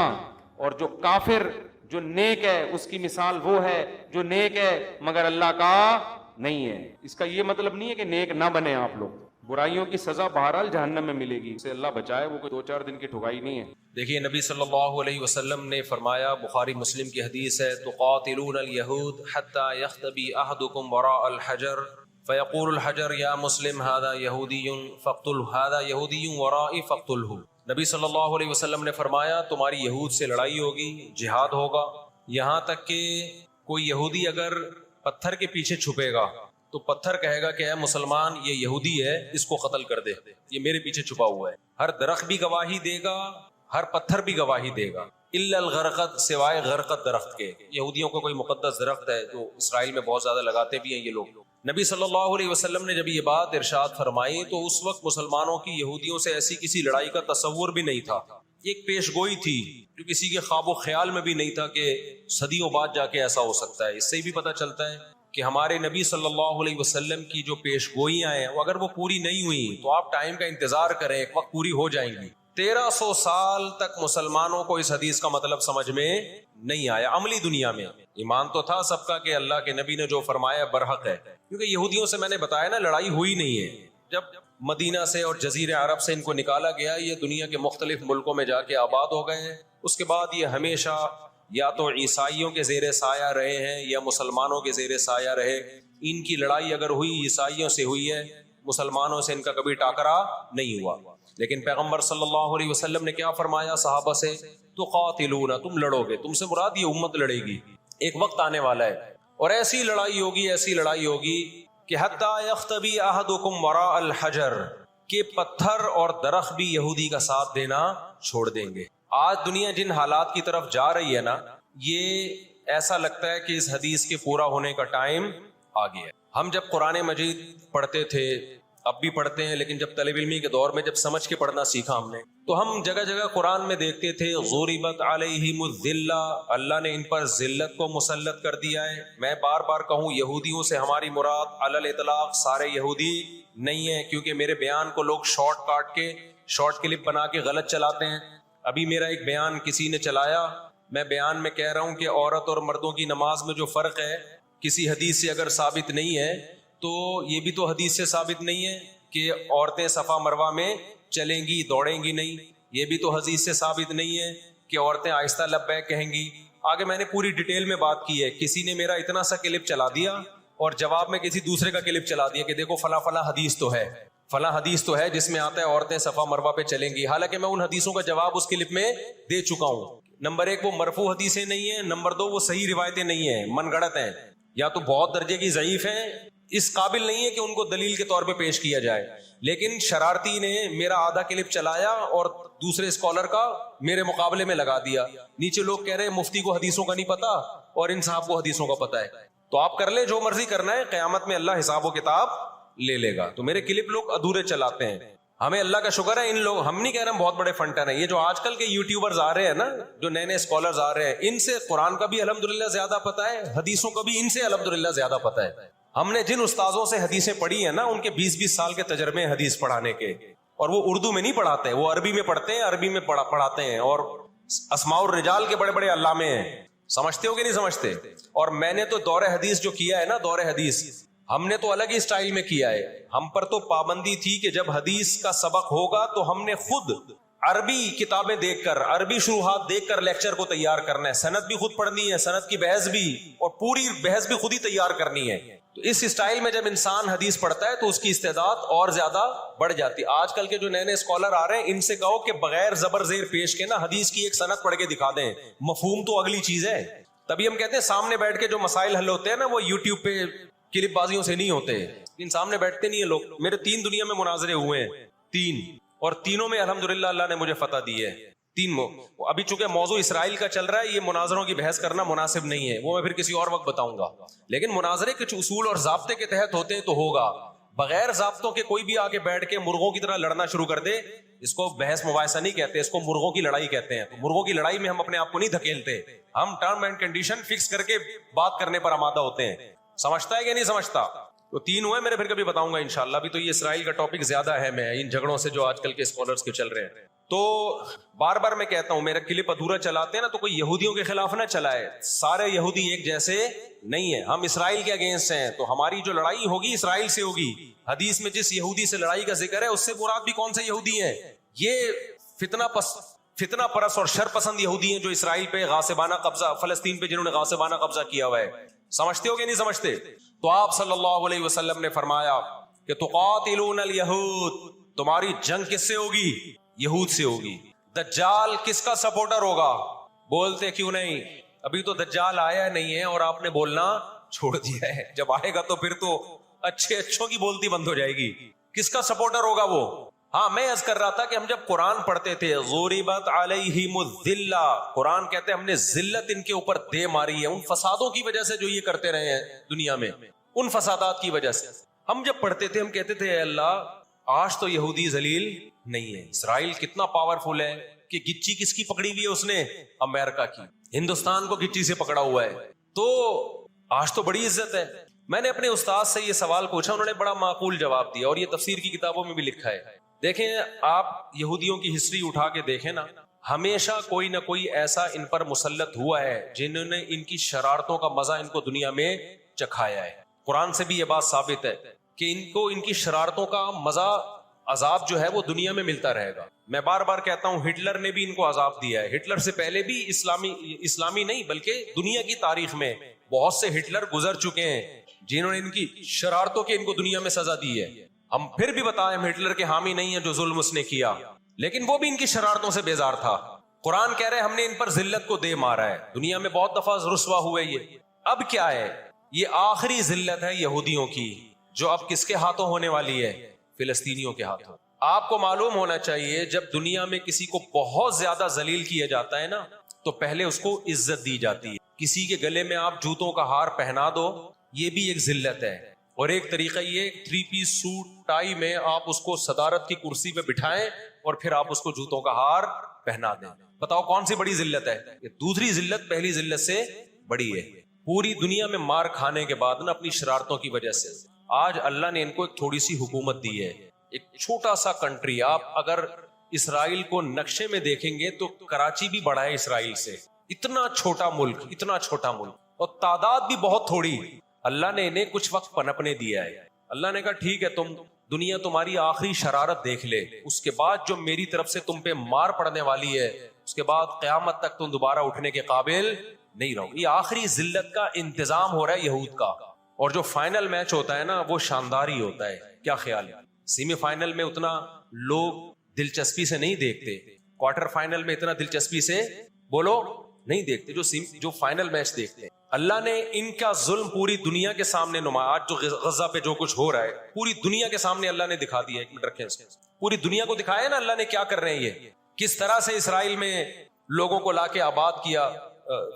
اور جو کافر جو نیک ہے اس کی مثال وہ ہے جو نیک ہے مگر اللہ کا نہیں ہے. اس کا یہ مطلب نہیں ہے کہ نیک نہ بنے آپ لوگ, برائیوں کی سزا بہرحال جہنم میں ملے گی, اسے اللہ بچائے, وہ کوئی 2-4 دن کی ٹھگائی نہیں ہے. دیکھیے نبی صلی اللہ علیہ وسلم نے فرمایا, بخاری مسلم کی حدیث ہے, تقاتلون الیہود حتی یختبی احدکم وراء الحجر فیقول الحجر یا مسلم هذا یہودی فاقتلہ هذا یہودی ورائی فاقتلہ. نبی صلی اللہ علیہ وسلم نے فرمایا تمہاری یہود سے لڑائی ہوگی, جہاد ہوگا, یہاں تک کہ کوئی یہودی اگر پتھر کے پیچھے چھپے گا تو پتھر کہے گا کہ اے مسلمان یہ یہودی ہے, اس کو قتل کر دے, یہ میرے پیچھے چھپا ہوا ہے. ہر درخت بھی گواہی دے گا, ہر پتھر بھی گواہی دے گا, الا الغرقد, سوائے غرقد درخت کے. یہودیوں کا کوئی مقدس درخت ہے جو اسرائیل میں بہت زیادہ لگاتے بھی ہیں یہ لوگ. نبی صلی اللہ علیہ وسلم نے جب یہ بات ارشاد فرمائی تو اس وقت مسلمانوں کی یہودیوں سے ایسی کسی لڑائی کا تصور بھی نہیں تھا. ایک پیش گوئی تھی جو کسی کے خواب و خیال میں بھی نہیں تھا کہ صدیوں بعد جا کے ایسا ہو سکتا ہے. اس سے بھی پتہ چلتا ہے کہ ہمارے نبی صلی اللہ علیہ وسلم کی جو پیش گوئیاں ہیں وہ اگر وہ پوری نہیں ہوئی تو آپ ٹائم کا انتظار کریں, ایک وقت پوری ہو جائیں گی. 1300 سال تک مسلمانوں کو اس حدیث کا مطلب سمجھ میں نہیں آیا. عملی دنیا میں ایمان تو تھا سب کا کہ اللہ کے نبی نے جو فرمایا برحق ہے, کیونکہ یہودیوں سے میں نے بتایا نا لڑائی ہوئی نہیں ہے. جب مدینہ سے اور جزیرے عرب سے ان کو نکالا گیا, یہ دنیا کے مختلف ملکوں میں جا کے آباد ہو گئے ہیں. اس کے بعد یہ ہمیشہ یا تو عیسائیوں کے زیر سایہ رہے ہیں یا مسلمانوں کے زیر سایہ رہے. ان کی لڑائی اگر ہوئی عیسائیوں سے ہوئی ہے, مسلمانوں سے ان کا کبھی ٹاکرا نہیں ہوا. لیکن پیغمبر صلی اللہ علیہ وسلم نے کیا فرمایا صحابہ سے, تقاتلون, تم لڑو گے. تم سے مراد یہ امت لڑے گی, ایک وقت آنے والا ہے اور ایسی لڑائی ہوگی, ایسی لڑائی ہوگی کہ حتی یختبی احدکم وراء الحجر, کہ پتھر اور درخت بھی یہودی کا ساتھ دینا چھوڑ دیں گے. آج دنیا جن حالات کی طرف جا رہی ہے نا, یہ ایسا لگتا ہے کہ اس حدیث کے پورا ہونے کا ٹائم آ گیا ہے. ہم جب قرآن مجید پڑھتے تھے, اب بھی پڑھتے ہیں, لیکن جب طالب علمی کے دور میں جب سمجھ کے پڑھنا سیکھا ہم نے, تو ہم جگہ جگہ قرآن میں دیکھتے تھے ضربت علیہم الذلہ, اللہ نے ان پر ذلت کو مسلط کر دیا ہے. میں بار بار کہوں یہودیوں سے ہماری مراد علی الاطلاق سارے یہودی نہیں ہے, کیونکہ میرے بیان کو لوگ شارٹ کاٹ کے شارٹ کلپ بنا کے غلط چلاتے ہیں. ابھی میرا ایک بیان کسی نے چلایا, میں بیان میں کہہ رہا ہوں کہ عورت اور مردوں کی نماز میں جو فرق ہے کسی حدیث سے اگر ثابت نہیں ہے تو یہ بھی تو حدیث سے ثابت نہیں ہے. کہ عورتیں صفا مروہ میں چلیں گی دوڑیں گی نہیں. یہ بھی تو حدیث سے ثابت نہیں ہے کہ عورتیں آہستہ لبیک کہیں گی. آگے میں نے پوری ڈیٹیل میں بات کی ہے. کسی نے میرا اتنا سا کلپ چلا دیا اور جواب میں کسی دوسرے کا کلپ چلا دیا کہ دیکھو فلاں فلاں حدیث تو ہے, فلاں حدیث تو ہے جس میں آتا ہے عورتیں صفا مروہ پہ چلیں گی. حالانکہ میں ان حدیثوں کا جواب اس کلپ میں دے چکا ہوں. نمبر 1 وہ مرفوع حدیثیں نہیں ہیں, نمبر 2 وہ صحیح روایتیں نہیں ہیں, من گڑت ہیں, یا تو بہت درجے کی ضعیف ہیں, اس قابل نہیں ہے کہ ان کو دلیل کے طور پہ پیش کیا جائے. لیکن شرارتی نے میرا آدھا کلپ چلایا اور دوسرے اسکالر کا میرے مقابلے میں لگا دیا. نیچے لوگ کہہ رہے ہیں مفتی کو حدیثوں کا نہیں پتا اور ان صاحب کو حدیثوں کا پتا ہے. تو آپ کر لیں جو مرضی کرنا ہے, قیامت میں اللہ حساب و کتاب لے لے گا. تو میرے کلپ لوگ ادھورے چلاتے ہیں. ہمیں اللہ کا شکر ہے, ان لوگ, ہم نہیں کہہ رہے ہم بہت بڑے فنٹر ہیں, یہ جو آج کل کے یوٹیوبرز آ رہے ہیں نا, جو نئے نئے اسکالرز آ رہے ہیں, ان سے قرآن کا بھی الحمدللہ زیادہ پتا ہے, حدیثوں کا بھی ان سے الحمدللہ زیادہ پتا ہے. ہم نے جن استاذوں سے حدیثیں پڑھی ہیں نا, ان کے 20-20 سال کے تجربے ہیں حدیث پڑھانے کے, اور وہ اردو میں نہیں پڑھاتے, وہ عربی میں پڑھتے ہیں, عربی میں پڑھاتے ہیں, اور اسماء الرجال کے بڑے بڑے علامے ہیں. سمجھتے ہو کہ نہیں سمجھتے؟ اور میں نے تو دور حدیث جو کیا ہے نا, دور حدیث ہم نے تو الگ ہی سٹائل میں کیا ہے. ہم پر تو پابندی تھی کہ جب حدیث کا سبق ہوگا تو ہم نے خود عربی کتابیں دیکھ کر, عربی شروحات دیکھ کر لیکچر کو تیار کرنا ہے. سند بھی خود پڑھنی ہے, سند کی بحث بھی, اور پوری بحث بھی خود ہی تیار کرنی ہے. تو اس سٹائل میں جب انسان حدیث پڑھتا ہے تو اس کی استعداد اور زیادہ بڑھ جاتی ہے. آج کل کے جو نئے نئے اسکالر آ رہے ہیں, ان سے کہو کہ بغیر زبر زیر پیش کے نا حدیث کی ایک سند پڑھ کے دکھا دیں, مفہوم تو اگلی چیز ہے. تبھی ہم کہتے ہیں سامنے بیٹھ کے جو مسائل حل ہوتے ہیں نا, وہ یوٹیوب پہ کلپ بازیوں سے نہیں ہوتے. ان سامنے بیٹھتے نہیں ہیں لوگ. میرے 3 دنیا میں مناظرے ہوئے ہیں, 3, اور تینوں میں الحمدللہ اللہ نے مجھے فتح دی ہے. 3 ابھی چونکہ موضوع اسرائیل کا چل رہا ہے, یہ مناظروں کی بحث کرنا مناسب نہیں ہے, وہ میں پھر کسی اور وقت بتاؤں گا. لیکن مناظرے کچھ اصول اور ضابطے کے تحت ہوتے ہیں تو ہوگا. بغیر ضابطوں کے کوئی بھی آگے بیٹھ کے مرغوں کی طرح لڑنا شروع کر دے, اس کو بحث مباحثہ نہیں کہتے, اس کو مرغوں کی لڑائی کہتے ہیں. تو مرغوں کی لڑائی میں ہم اپنے آپ کو نہیں دھکیلتے, ہم ٹرم اینڈ کنڈیشن فکس کر کے بات کرنے پر آمادہ ہوتے ہیں. سمجھتا ہے کہ نہیں سمجھتا؟ تو 3 ہوئے میرے, پھر کبھی بتاؤں گا انشاءاللہ. ابھی تو یہ اسرائیل کا ٹاپک زیادہ اہم ہے ان جھگڑوں سے جو آج کل کے اسکالرز کے چل رہے ہیں. تو بار بار میں کہتا ہوں, میرا کلپ ادھورا چلاتے ہیں نا تو کوئی یہودیوں کے خلاف نہ چلائے. سارے یہودی ایک جیسے نہیں ہیں. ہم اسرائیل کے اگینسٹ ہیں, تو ہماری جو لڑائی ہوگی اسرائیل سے ہوگی. حدیث میں جس یہودی سے لڑائی کا ذکر ہے, اس سے مراد بھی کون سے یہودی ہیں؟ یہ فتنہ پرست اور شر پسند یہودی ہیں جو اسرائیل پہ غاصبانہ قبضہ, فلسطین پہ جنہوں نے غاصبانہ قبضہ کیا ہوا ہے. سمجھتے ہو کہ نہیں سمجھتے؟ تو آپ صلی اللہ علیہ وسلم نے فرمایا کہ تقاتلون الیہود, تمہاری جنگ کس سے ہوگی؟ یہود سے ہوگی. دجال کس کا سپورٹر ہوگا؟ بولتے کیوں نہیں؟ ابھی تو دجال آیا نہیں ہے اور آپ نے بولنا چھوڑ دیا ہے. جب آئے گا تو پھر تو اچھوں کی بولتی بند ہو جائے گی. کس کا سپورٹر ہوگا وہ؟ ہاں, میں عرض کر رہا تھا کہ ہم جب قرآن پڑھتے تھے, ضربت علیہم الذلہ, قرآن کہتے ہیں ہم نے ذلت ان کے اوپر دے ماری ہے, ان فسادوں کی وجہ سے جو یہ کرتے رہے ہیں دنیا میں, ان فسادات کی وجہ سے. ہم جب پڑھتے تھے ہم کہتے تھے اے اللہ, آج تو یہودی ذلیل نہیں ہے. اسرائیل کتنا پاورفل ہے کہ گچی کس کی پکڑی ہوئی ہے اس نے؟ امریکہ کی. ہندوستان کو گچی سے پکڑا ہوا ہے, تو آج تو بڑی عزت ہے. میں نے اپنے استاد سے یہ سوال پوچھا, انہوں نے بڑا معقول جواب دیا, اور یہ تفسیر کی کتابوں میں بھی لکھا ہے. دیکھیں, آپ یہودیوں کی ہسٹری اٹھا کے دیکھیں نا, ہمیشہ کوئی نہ کوئی ایسا ان پر مسلط ہوا ہے جنہوں نے ان کی شرارتوں کا مزہ ان کو دنیا میں چکھایا ہے. قرآن سے بھی یہ بات ثابت ہے کہ ان کو ان کی شرارتوں کا مزہ, عذاب جو ہے وہ دنیا میں ملتا رہے گا. میں بار بار کہتا ہوں, ہٹلر نے بھی ان کو عذاب دیا ہے. ہٹلر سے پہلے بھی اسلامی نہیں بلکہ دنیا کی تاریخ میں بہت سے ہٹلر گزر چکے ہیں جنہوں نے ان کی شرارتوں کے ان کو دنیا میں سزا دی ہے. ہم پھر بھی بتائیں, ہم ہٹلر کے حامی نہیں ہیں جو ظلم اس نے کیا, لیکن وہ بھی ان کی شرارتوں سے بیزار تھا. قرآن کہہ رہے ہم نے ان پر ذلت کو دے مارا ہے. دنیا میں بہت دفعہ رسوا ہوئے یہ. اب کیا ہے؟ یہ آخری ذلت ہے یہودیوں کی, جو اب کس کے ہاتھوں ہونے والی ہے؟ فلسطینیوں کے ہاتھوں. آپ کو معلوم ہونا چاہیے, جب دنیا میں کسی کو بہت زیادہ ذلیل کیا جاتا ہے نا, تو پہلے اس کو عزت دی جاتی ہے. کسی کے گلے میں آپ جوتوں کا ہار پہنا دو, یہ بھی ایک ذلت ہے. اور ایک طریقہ یہ, 3 پیس سوٹ ٹائی میں آپ اس کو صدارت کی کرسی پہ بٹھائیں اور پھر آپ اس کو جوتوں کا ہار پہنا دیں. بتاؤ کون سی بڑی ذلت ہے؟ یہ دوسری ذلت پہلی ذلت سے بڑی ہے. پوری دنیا میں مار کھانے کے بعد نا, اپنی شرارتوں کی وجہ سے, آج اللہ نے ان کو ایک تھوڑی سی حکومت دی ہے. ایک چھوٹا سا کنٹری, آپ اگر اسرائیل کو نقشے میں دیکھیں گے تو کراچی بھی بڑا ہے اسرائیل سے. اتنا چھوٹا ملک, اتنا چھوٹا ملک, اور تعداد بھی بہت تھوڑی. اللہ نے انہیں کچھ وقت پنپنے دیا ہے. اللہ نے کہا ٹھیک ہے, تم دنیا تمہاری آخری شرارت دیکھ لے، اس کے بعد جو میری طرف سے تم پہ مار پڑنے والی ہے، اس کے بعد قیامت تک تم دوبارہ اٹھنے کے قابل نہیں رہو. یہ آخری ذلت کا انتظام ہو رہا ہے یہود کا. اور جو فائنل میچ ہوتا ہے نا وہ شاندار ہی ہوتا ہے. کیا خیال ہے؟ سیمی فائنل میں اتنا لوگ دلچسپی سے نہیں دیکھتے، کوارٹر فائنل میں اتنا دلچسپی سے بولو نہیں دیکھتے جو فائنل میچ دیکھتے ہیں. اللہ نے ان کا ظلم پوری دنیا کے سامنے آج جو غزہ پہ جو کچھ ہو رہا ہے پوری دنیا کے سامنے اللہ نے دکھا دیا. ایک منٹ رکھیں اس کو. پوری دنیا کو دکھایا نا اللہ نے کیا کر رہے ہیں، یہ کس طرح سے اسرائیل میں لوگوں کو لا کے آباد کیا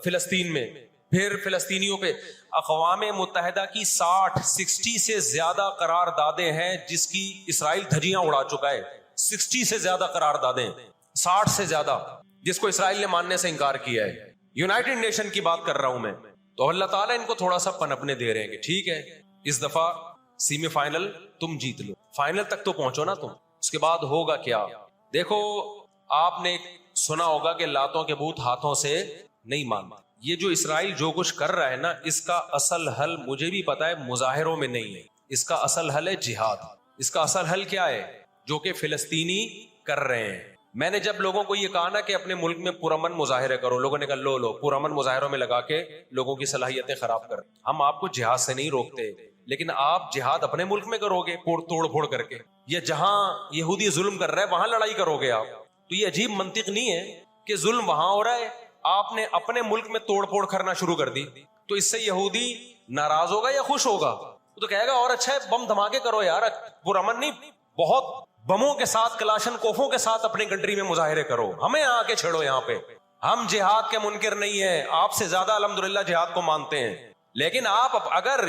فلسطین میں. پھر فلسطینیوں پہ اقوام متحدہ کی 60 سے زیادہ قراردادیں ہیں جس کی اسرائیل دھجیاں اڑا چکا ہے. 60 سے زیادہ قراردادیں، 60 سے زیادہ جس کو اسرائیل نے ماننے سے انکار کیا ہے. یونائٹڈ نیشن کی بات کر رہا ہوں میں. تو اللہ تعالیٰ ان کو تھوڑا سا پنپنے دے رہے ہیں کہ ٹھیک ہے اس دفعہ سیمی فائنل تم جیت لو، فائنل تک تو پہنچو نا تم، اس کے بعد ہوگا کیا. دیکھو آپ نے سنا ہوگا کہ لاتوں کے بت ہاتھوں سے نہیں مانتا. یہ جو اسرائیل جو کچھ کر رہا ہے نا، اس کا اصل حل مجھے بھی پتا ہے مظاہروں میں نہیں ہے. اس کا اصل حل ہے جہاد. اس کا اصل حل کیا ہے جو کہ فلسطینی کر رہے ہیں. میں نے جب لوگوں کو یہ کہا نا کہ اپنے ملک میں پرامن مظاہرے کرو، لوگوں نے کہا لو پرامن مظاہروں میں لگا کے لوگوں کی صلاحیتیں خراب کر. ہم آپ کو جہاد سے نہیں روکتے، لیکن آپ جہاد اپنے ملک میں کرو گے توڑ پھوڑ کر کے، یا جہاں یہودی ظلم کر رہا ہے وہاں لڑائی کرو گے آپ. تو یہ عجیب منطق نہیں ہے کہ ظلم وہاں ہو رہا ہے، آپ نے اپنے ملک میں توڑ پھوڑ کرنا شروع کر دی. تو اس سے یہودی ناراض ہوگا یا خوش ہوگا؟ وہ تو کہے گا اور اچھا ہے بم دھماکے کرو یار، پرامن نہیں، بہت بموں کے ساتھ کلاشن کوفوں کے ساتھ اپنی کنٹری میں مظاہرے کرو، ہمیں آ کے چھیڑو یہاں پہ. ہم جہاد کے منکر نہیں ہیں، آپ سے زیادہ الحمدللہ جہاد کو مانتے ہیں. لیکن آپ اگر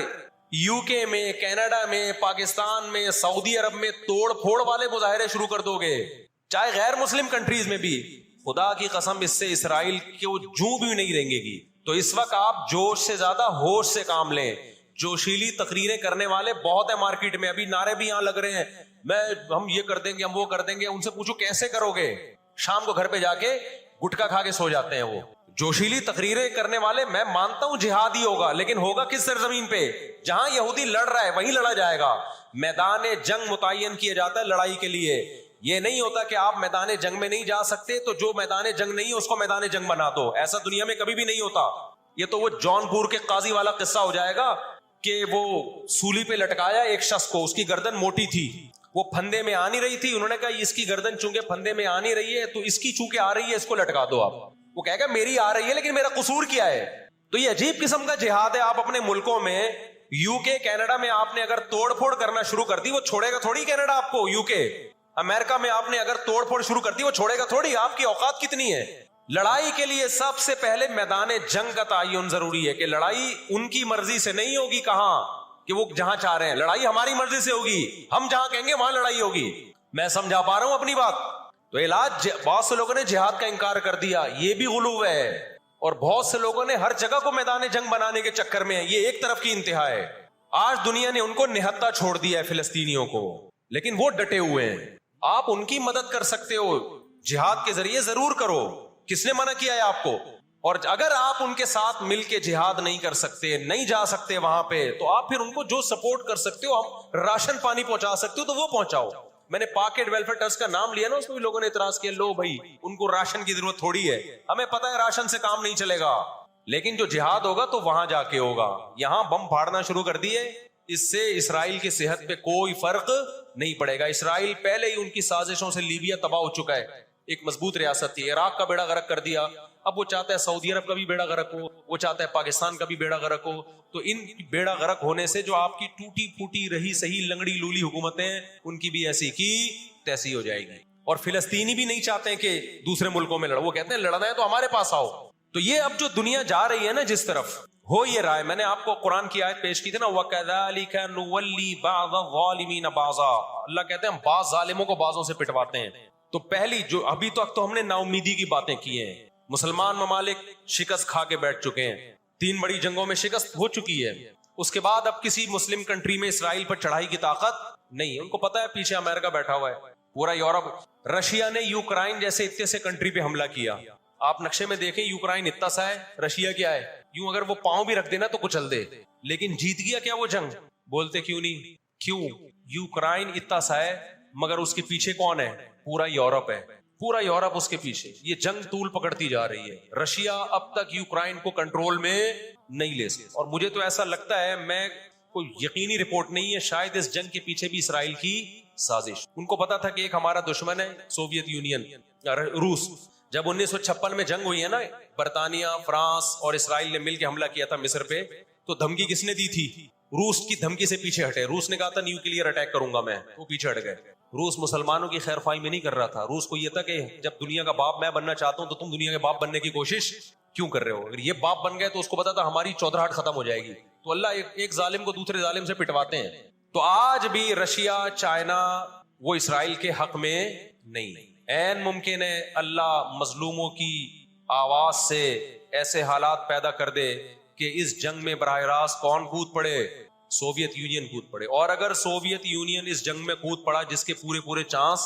یو کے میں، کینیڈا میں، پاکستان میں، سعودی عرب میں توڑ پھوڑ والے مظاہرے شروع کر دو گے، چاہے غیر مسلم کنٹریز میں بھی، خدا کی قسم اس سے اسرائیل کو جوں بھی نہیں رنگے گی. تو اس وقت آپ جوش سے زیادہ ہوش سے کام لیں. جوشیلی تقریریں کرنے والے بہت ہیں مارکیٹ میں، ابھی نعرے بھی یہاں لگ رہے ہیں، ہم یہ کر دیں گے، ہم وہ کر دیں گے. ان سے پوچھو کیسے کرو گے؟ شام کو گھر پہ جا کے گٹکا کھا کے سو جاتے ہیں وہ. جوشیلی تقریریں کرنے والے، میں مانتا ہوں جہاد ہی ہوگا، لیکن ہوگا کس سرزمین پہ؟ جہاں یہودی لڑ رہا ہے وہیں لڑا جائے گا. میدان جنگ متعین کیا جاتا ہے لڑائی کے لیے. یہ نہیں ہوتا کہ آپ میدان جنگ میں نہیں جا سکتے تو جو میدان جنگ نہیں ہے اس کو میدان جنگ بنا دو. ایسا دنیا میں کبھی بھی نہیں ہوتا. یہ تو وہ جون پور کے قاضی والا قصہ ہو جائے گا کہ وہ سولی پہ لٹکایا ایک شخص کو، اس کی گردن موٹی تھی، وہ پھندے میں آ نہیں رہی تھی. انہوں نے کہا اس کی گردن چونکہ پھندے میں آ نہیں رہی ہے تو اس کی چونکہ آ رہی ہے اس کو لٹکا دو آپ. وہ کہے گا میری آ رہی ہے لیکن میرا قصور کیا ہے؟ تو یہ عجیب قسم کا جہاد ہے. آپ اپنے ملکوں میں، یو کے، کینیڈا میں آپ نے اگر توڑ پھوڑ کرنا شروع کر دی، وہ چھوڑے گا تھوڑی کینیڈا آپ کو. یو کے، امریکہ میں آپ نے اگر توڑ پھوڑ شروع کر دی وہ چھوڑے گا تھوڑی. آپ کی اوقات کتنی ہے؟ لڑائی کے لیے سب سے پہلے میدان جنگ کا تعین ضروری ہے کہ لڑائی ان کی مرضی سے نہیں ہوگی. کہاں کہ وہ جہاں چاہ رہے ہیں، لڑائی ہماری مرضی سے ہوگی. ہم جہاں کہیں گے وہاں لڑائی ہوگی. میں سمجھا پا رہا ہوں اپنی بات؟ تو علاج، بہت سے لوگوں نے جہاد کا انکار کر دیا، یہ بھی غلو ہے. اور بہت سے لوگوں نے ہر جگہ کو میدان جنگ بنانے کے چکر میں، یہ ایک طرف کی انتہا ہے. آج دنیا نے ان کو نہتا چھوڑ دیا ہے فلسطینیوں کو، لیکن وہ ڈٹے ہوئے ہیں. آپ ان کی مدد کر سکتے ہو جہاد کے ذریعے، ضرور کرو. کس نے منع کیا ہے آپ کو؟ اور اگر آپ ان کے ساتھ مل کے جہاد نہیں کر سکتے، نہیں جا سکتے وہاں پہ، تو آپ پھر ان کو جو سپورٹ کر سکتے ہو، ہم راشن پانی پہنچا سکتے ہو تو وہ پہنچاؤ. میں نے پاکٹ ویلفیئر ٹرسٹ کا نام لیا نا، اس میں بھی لوگوں نے اعتراض کیا، لو بھائی ان کو راشن کی ضرورت تھوڑی ہے، ہمیں پتہ ہے راشن سے کام نہیں چلے گا. لیکن جو جہاد ہوگا تو وہاں جا کے ہوگا. یہاں بم پھاڑنا شروع کر دیے، اس سے اسرائیل کی صحت پہ کوئی فرق نہیں پڑے گا. اسرائیل پہلے ہی ان کی سازشوں سے لیبیا تباہ ہو چکا ہے. ایک مضبوط ریاست تھی، عراق کا بیڑا غرق کر دیا. اب وہ چاہتا ہے سعودی عرب کا بھی بیڑا غرق ہو، وہ چاہتا ہے پاکستان کا بھی بیڑا غرق ہو. تو ان بیڑا غرق ہونے سے جو آپ کی ٹوٹی پھوٹی رہی صحیح لنگڑی لولی حکومتیں ہیں، ان کی بھی ایسی کی تیسی ہو جائے گی. اور فلسطینی بھی نہیں چاہتے ہیں کہ دوسرے ملکوں میں لڑو، وہ کہتے ہیں لڑنا ہے تو ہمارے پاس آؤ. تو یہ اب جو دنیا جا رہی ہے نا جس طرف، ہو یہ رہا ہے. میں نے آپ کو قرآن کی آیت پیش کی تھی نا، وَكَذَلِكَ نُوَلِّي بَعْضَ الظَّالِمِينَ بَعْضًا. اللہ کہتے ہیں ہم بعض ظالموں کو بعضوں سے پٹواتے ہیں. تو پہلی جو ابھی تک تو ہم نے نا امیدی کی باتیں کی ہیں. مسلمان ممالک شکست کھا کے بیٹھ چکے ہیں، 3 بڑی جنگوں میں شکست ہو چکی ہے. اس کے بعد اب کسی مسلم کنٹری میں اسرائیل پر چڑھائی کی طاقت نہیں. ان کو پتا ہے پیچھے امریکہ بیٹھا ہوا ہے، پورا یورپ. رشیا نے یوکرائن جیسے اتنے سے کنٹری پہ حملہ کیا. آپ نقشے میں دیکھیں یوکرائن اتنا سا ہے، رشیا کیا ہے، یوں اگر وہ پاؤں بھی رکھ دینا تو کچل دے. لیکن جیت گیا کیا وہ جنگ؟ بولتے کیوں نہیں؟ کیوں؟ یوکرائن اتنا سا ہے مگر اس کے پیچھے کون ہے؟ پورا یورپ ہے، پورا یورپ اس کے پیچھے. یہ جنگ طول پکڑتی جا رہی ہے. رشیا اب تک یوکرائن کو کنٹرول میں نہیں لے سکتا، اور مجھے تو ایسا لگتا ہے، میں کوئی یقینی رپورٹ نہیں ہے، شاید اس جنگ کے پیچھے بھی اسرائیل کی سازش. ان کو پتا تھا کہ ایک ہمارا دشمن ہے سوویت یونین، روس. جب 1956 میں جنگ ہوئی ہے نا، برطانیہ، فرانس اور اسرائیل نے مل کے حملہ کیا تھا مصر پہ، تو دھمکی کس نے دی تھی؟ روس کی دھمکی سے پیچھے ہٹے. روس نے کہا تھا نیوکلیئر اٹیک کروں گا میں، وہ پیچھے ہٹ گئے. روس مسلمانوں کی خیر خواہی میں نہیں کر رہا تھا. روس کو یہ تھا کہ جب دنیا کا باپ میں بننا چاہتا ہوں تو تم دنیا کے باپ بننے کی کوشش کیوں کر رہے ہو؟ اگر یہ باپ بن گئے تو اس کو پتا تھا ہماری چودراہٹ ختم ہو جائے گی. تو اللہ ایک ظالم کو دوسرے ظالم سے پٹواتے ہیں. تو آج بھی رشیا، چائنا وہ اسرائیل کے حق میں نہیں. عین ممکن ہے اللہ مظلوموں کی آواز سے ایسے حالات پیدا کر دے کہ اس جنگ میں براہ راست کون کود پڑے؟ سوویت یونین کود پڑے. اور اگر سوویت یونین اس جنگ میں کود پڑا جس کے پورے چانس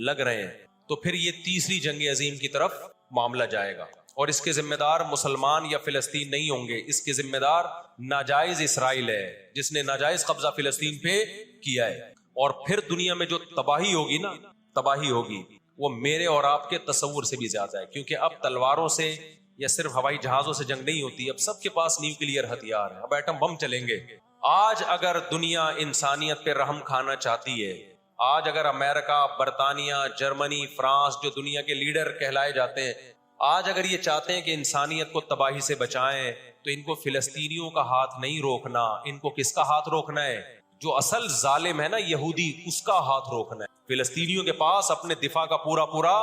لگ رہے ہیں، تو پھر یہ تیسری جنگ عظیم کی طرف معاملہ جائے گا، اور اس کے ذمہ دار مسلمان یا فلسطین نہیں ہوں گے. اس کے ذمہ دار ناجائز اسرائیل ہے، جس نے ناجائز قبضہ فلسطین پہ کیا ہے. اور پھر دنیا میں جو تباہی ہوگی نا، تباہی ہوگی، وہ میرے اور آپ کے تصور سے بھی زیادہ ہے. کیونکہ اب تلواروں سے یا صرف ہوائی جہازوں سے جنگ نہیں ہوتی، اب سب کے پاس نیوکلیئر ہتھیار ہے، اب ایٹم بم چلیں گے. آج اگر دنیا انسانیت پہ رحم کھانا چاہتی ہے، آج اگر امریکہ، برطانیہ، جرمنی، فرانس جو دنیا کے لیڈر کہلائے جاتے ہیں، آج اگر یہ چاہتے ہیں کہ انسانیت کو تباہی سے بچائیں، تو ان کو فلسطینیوں کا ہاتھ نہیں روکنا. ان کو کس کا ہاتھ روکنا ہے؟ جو اصل ظالم ہے نا یہودی، اس کا ہاتھ روکنا ہے. فلسطینیوں کے پاس اپنے دفاع کا پورا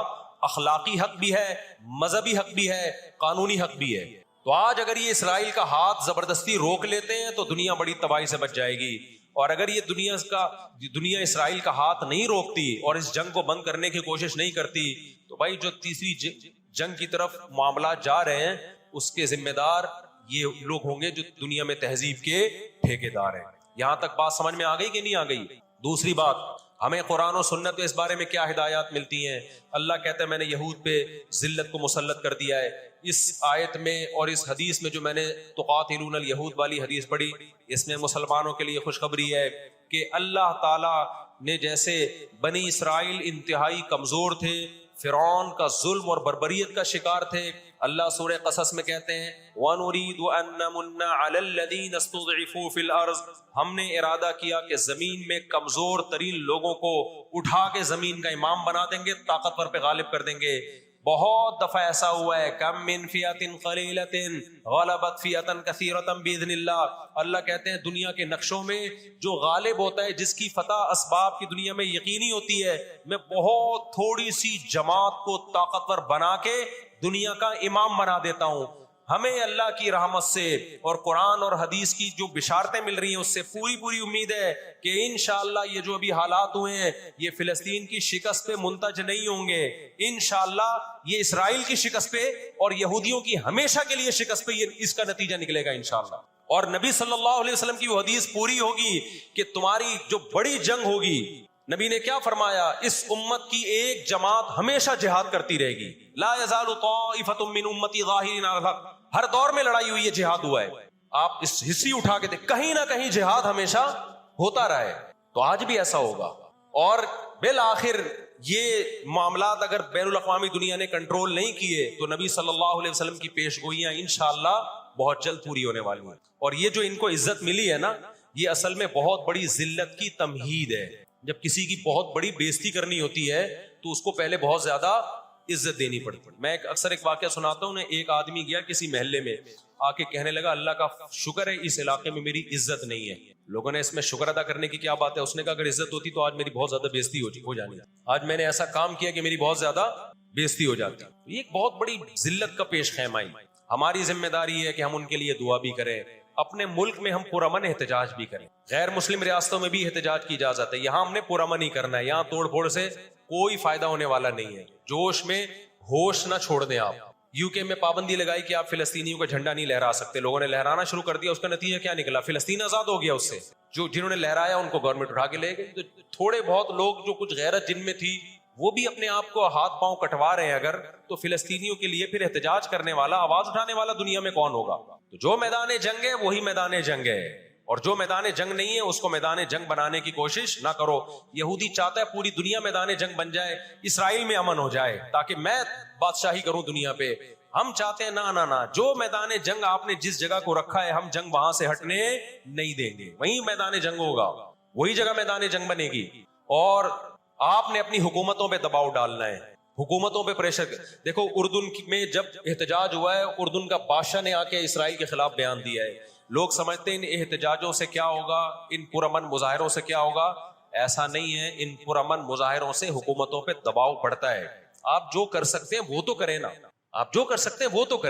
اخلاقی حق بھی ہے، مذہبی حق بھی ہے، قانونی حق بھی ہے. تو آج اگر یہ اسرائیل کا ہاتھ زبردستی روک لیتے ہیں تو دنیا بڑی تباہی سے بچ جائے گی. اور اگر یہ دنیا اسرائیل کا ہاتھ نہیں روکتی اور اس جنگ کو بند کرنے کی کوشش نہیں کرتی، تو بھائی جو تیسری جنگ کی طرف معاملات جا رہے ہیں، اس کے ذمہ دار یہ لوگ ہوں گے جو دنیا میں تہذیب کے ٹھیکیدار ہیں. یہاں تک بات سمجھ میں آ گئی کہ نہیں آ گئی؟ دوسری بات، ہمیں قرآن و سنت اس بارے میں کیا ہدایات ملتی ہیں؟ اللہ کہتا ہے میں نے یہود پہ ذلت کو مسلط کر دیا ہے. اس آیت میں اور اس حدیث میں جو میں نے تقاتلون الیہود والی حدیث پڑھی، اس میں مسلمانوں کے لیے خوشخبری ہے کہ اللہ تعالی نے جیسے بنی اسرائیل انتہائی کمزور تھے، فرعون کا ظلم اور بربریت کا شکار تھے، اللہ سورہ قصص میں کہتے ہیں وَنُرِيدُ أَن نَّمُنَّ عَلَى الَّذِينَ اسْتُضْعِفُوا فِي الْأَرْضِ، ہم نے ارادہ کیا کہ زمین میں کمزور ترین لوگوں کو اٹھا کے زمین کا امام بنا دیں گے، طاقتور پہ غالب کر دیں گے. بہت دفعہ ایسا ہوا ہے، کم من فئۃ قلیلۃ غلبت فئۃ کثیرۃ باذن اللہ. اللہ کہتے ہیں دنیا کے نقشوں میں جو غالب ہوتا ہے، جس کی فتح اسباب کی دنیا میں یقینی ہوتی ہے، میں بہت تھوڑی سی جماعت کو طاقتور بنا کے دنیا کا امام بنا دیتا ہوں. ہمیں اللہ کی رحمت سے اور قرآن اور حدیث کی جو بشارتیں مل رہی ہیں اس سے پوری امید ہے کہ انشاءاللہ یہ جو ابھی حالات ہوئے ہیں یہ فلسطین کی شکست پہ منتج نہیں ہوں گے، انشاءاللہ یہ اسرائیل کی شکست پہ اور یہودیوں کی ہمیشہ کے لیے شکست پہ اس کا نتیجہ نکلے گا انشاءاللہ. اور نبی صلی اللہ علیہ وسلم کی وہ حدیث پوری ہوگی کہ تمہاری جو بڑی جنگ ہوگی، نبی نے کیا فرمایا؟ اس امت کی ایک جماعت ہمیشہ جہاد کرتی رہے گی. لا یزال طائفۃ من امتی ظاہرین علی الحق، ہر دور میں لڑائی ہوئی ہے، جہاد ہوا ہے. آپ اس ہسٹری اٹھا کے دیکھ، کہیں نہ کہیں جہاد ہمیشہ ہوتا رہا ہے. تو آج بھی ایسا ہوگا. اور بالآخر یہ معاملات اگر بین الاقوامی دنیا نے کنٹرول نہیں کیے تو نبی صلی اللہ علیہ وسلم کی پیش گوئیاں انشاءاللہ بہت جلد پوری ہونے والی ہیں. اور یہ جو ان کو عزت ملی ہے نا، یہ اصل میں بہت بڑی ذلت کی تمہید ہے. جب کسی کی بہت بڑی بےزتی کرنی ہوتی ہے تو اس کو پہلے بہت زیادہ عزت دینی پڑتی. میں اکثر ایک واقعہ سناتا ہوں. ایک آدمی گیا کسی محلے میں، آ کے کہنے لگا اللہ کا شکر ہے اس علاقے میں میری عزت نہیں ہے. لوگوں نے اس میں شکر ادا کرنے کی کیا بات ہے؟ اس نے کہا اگر عزت ہوتی تو آج میری بہت زیادہ بےزتی ہو جانی، آج میں نے ایسا کام کیا کہ میری بہت زیادہ بےزتی ہو جاتی. یہ ایک بہت بڑی ذلت کا پیش خیمہ. ہماری ذمہ داری ہے کہ ہم ان کے لیے دعا بھی کریں، اپنے ملک میں ہم پرامن احتجاج بھی کریں. غیر مسلم ریاستوں میں بھی احتجاج کی اجازت ہے، یہاں ہم نے پرامن ہی کرنا ہے. یہاں توڑ پھوڑ سے کوئی فائدہ ہونے والا نہیں ہے. جوش میں ہوش نہ چھوڑ دیں. آپ یو کے میں پابندی لگائی کہ آپ فلسطینیوں کا جھنڈا نہیں لہرا سکتے، لوگوں نے لہرانا شروع کر دیا. اس کا نتیجہ کیا نکلا؟ فلسطین آزاد ہو گیا. اس سے جنہوں نے لہرایا ان کو گورنمنٹ اٹھا کے لے گئی. تو تھوڑے بہت لوگ جو کچھ غیرت جن میں تھی وہ بھی اپنے آپ کو ہاتھ پاؤں کٹوا رہے ہیں اگر، تو فلسطینیوں کے لیے پھر احتجاج کرنے والا، آواز اٹھانے والا دنیا میں کون ہوگا؟ تو جو میدان جنگ ہے وہی میدان جنگ ہے. اور جو میدان جنگ نہیں ہے اس کو میدان جنگ بنانے کی کوشش نہ کرو. یہودی چاہتا ہے پوری دنیا میدان جنگ بن جائے, اسرائیل میں امن ہو جائے تاکہ میں بادشاہی کروں دنیا پہ. ہم چاہتے ہیں نہ, جو میدان جنگ آپ نے جس جگہ کو رکھا ہے ہم جنگ وہاں سے ہٹنے نہیں دیں گے, وہیں میدان جنگ ہوگا, وہی جگہ میدان جنگ بنے گی. اور آپ نے اپنی حکومتوں پہ دباؤ ڈالنا ہے, حکومتوں پہ پریشر. دیکھو اردن میں جب احتجاج ہوا ہے, اردن کا بادشاہ نے آ کے اسرائیل کے خلاف بیان دیا ہے. لوگ سمجھتے ہیں ان احتجاجوں سے کیا ہوگا, ان پرامن مظاہروں سے کیا ہوگا. ایسا نہیں ہے, ان پرامن مظاہروں سے حکومتوں پہ دباؤ پڑتا ہے. آپ جو کر سکتے ہیں وہ تو کریں نا, آپ جو کر سکتے ہیں وہ تو کریں.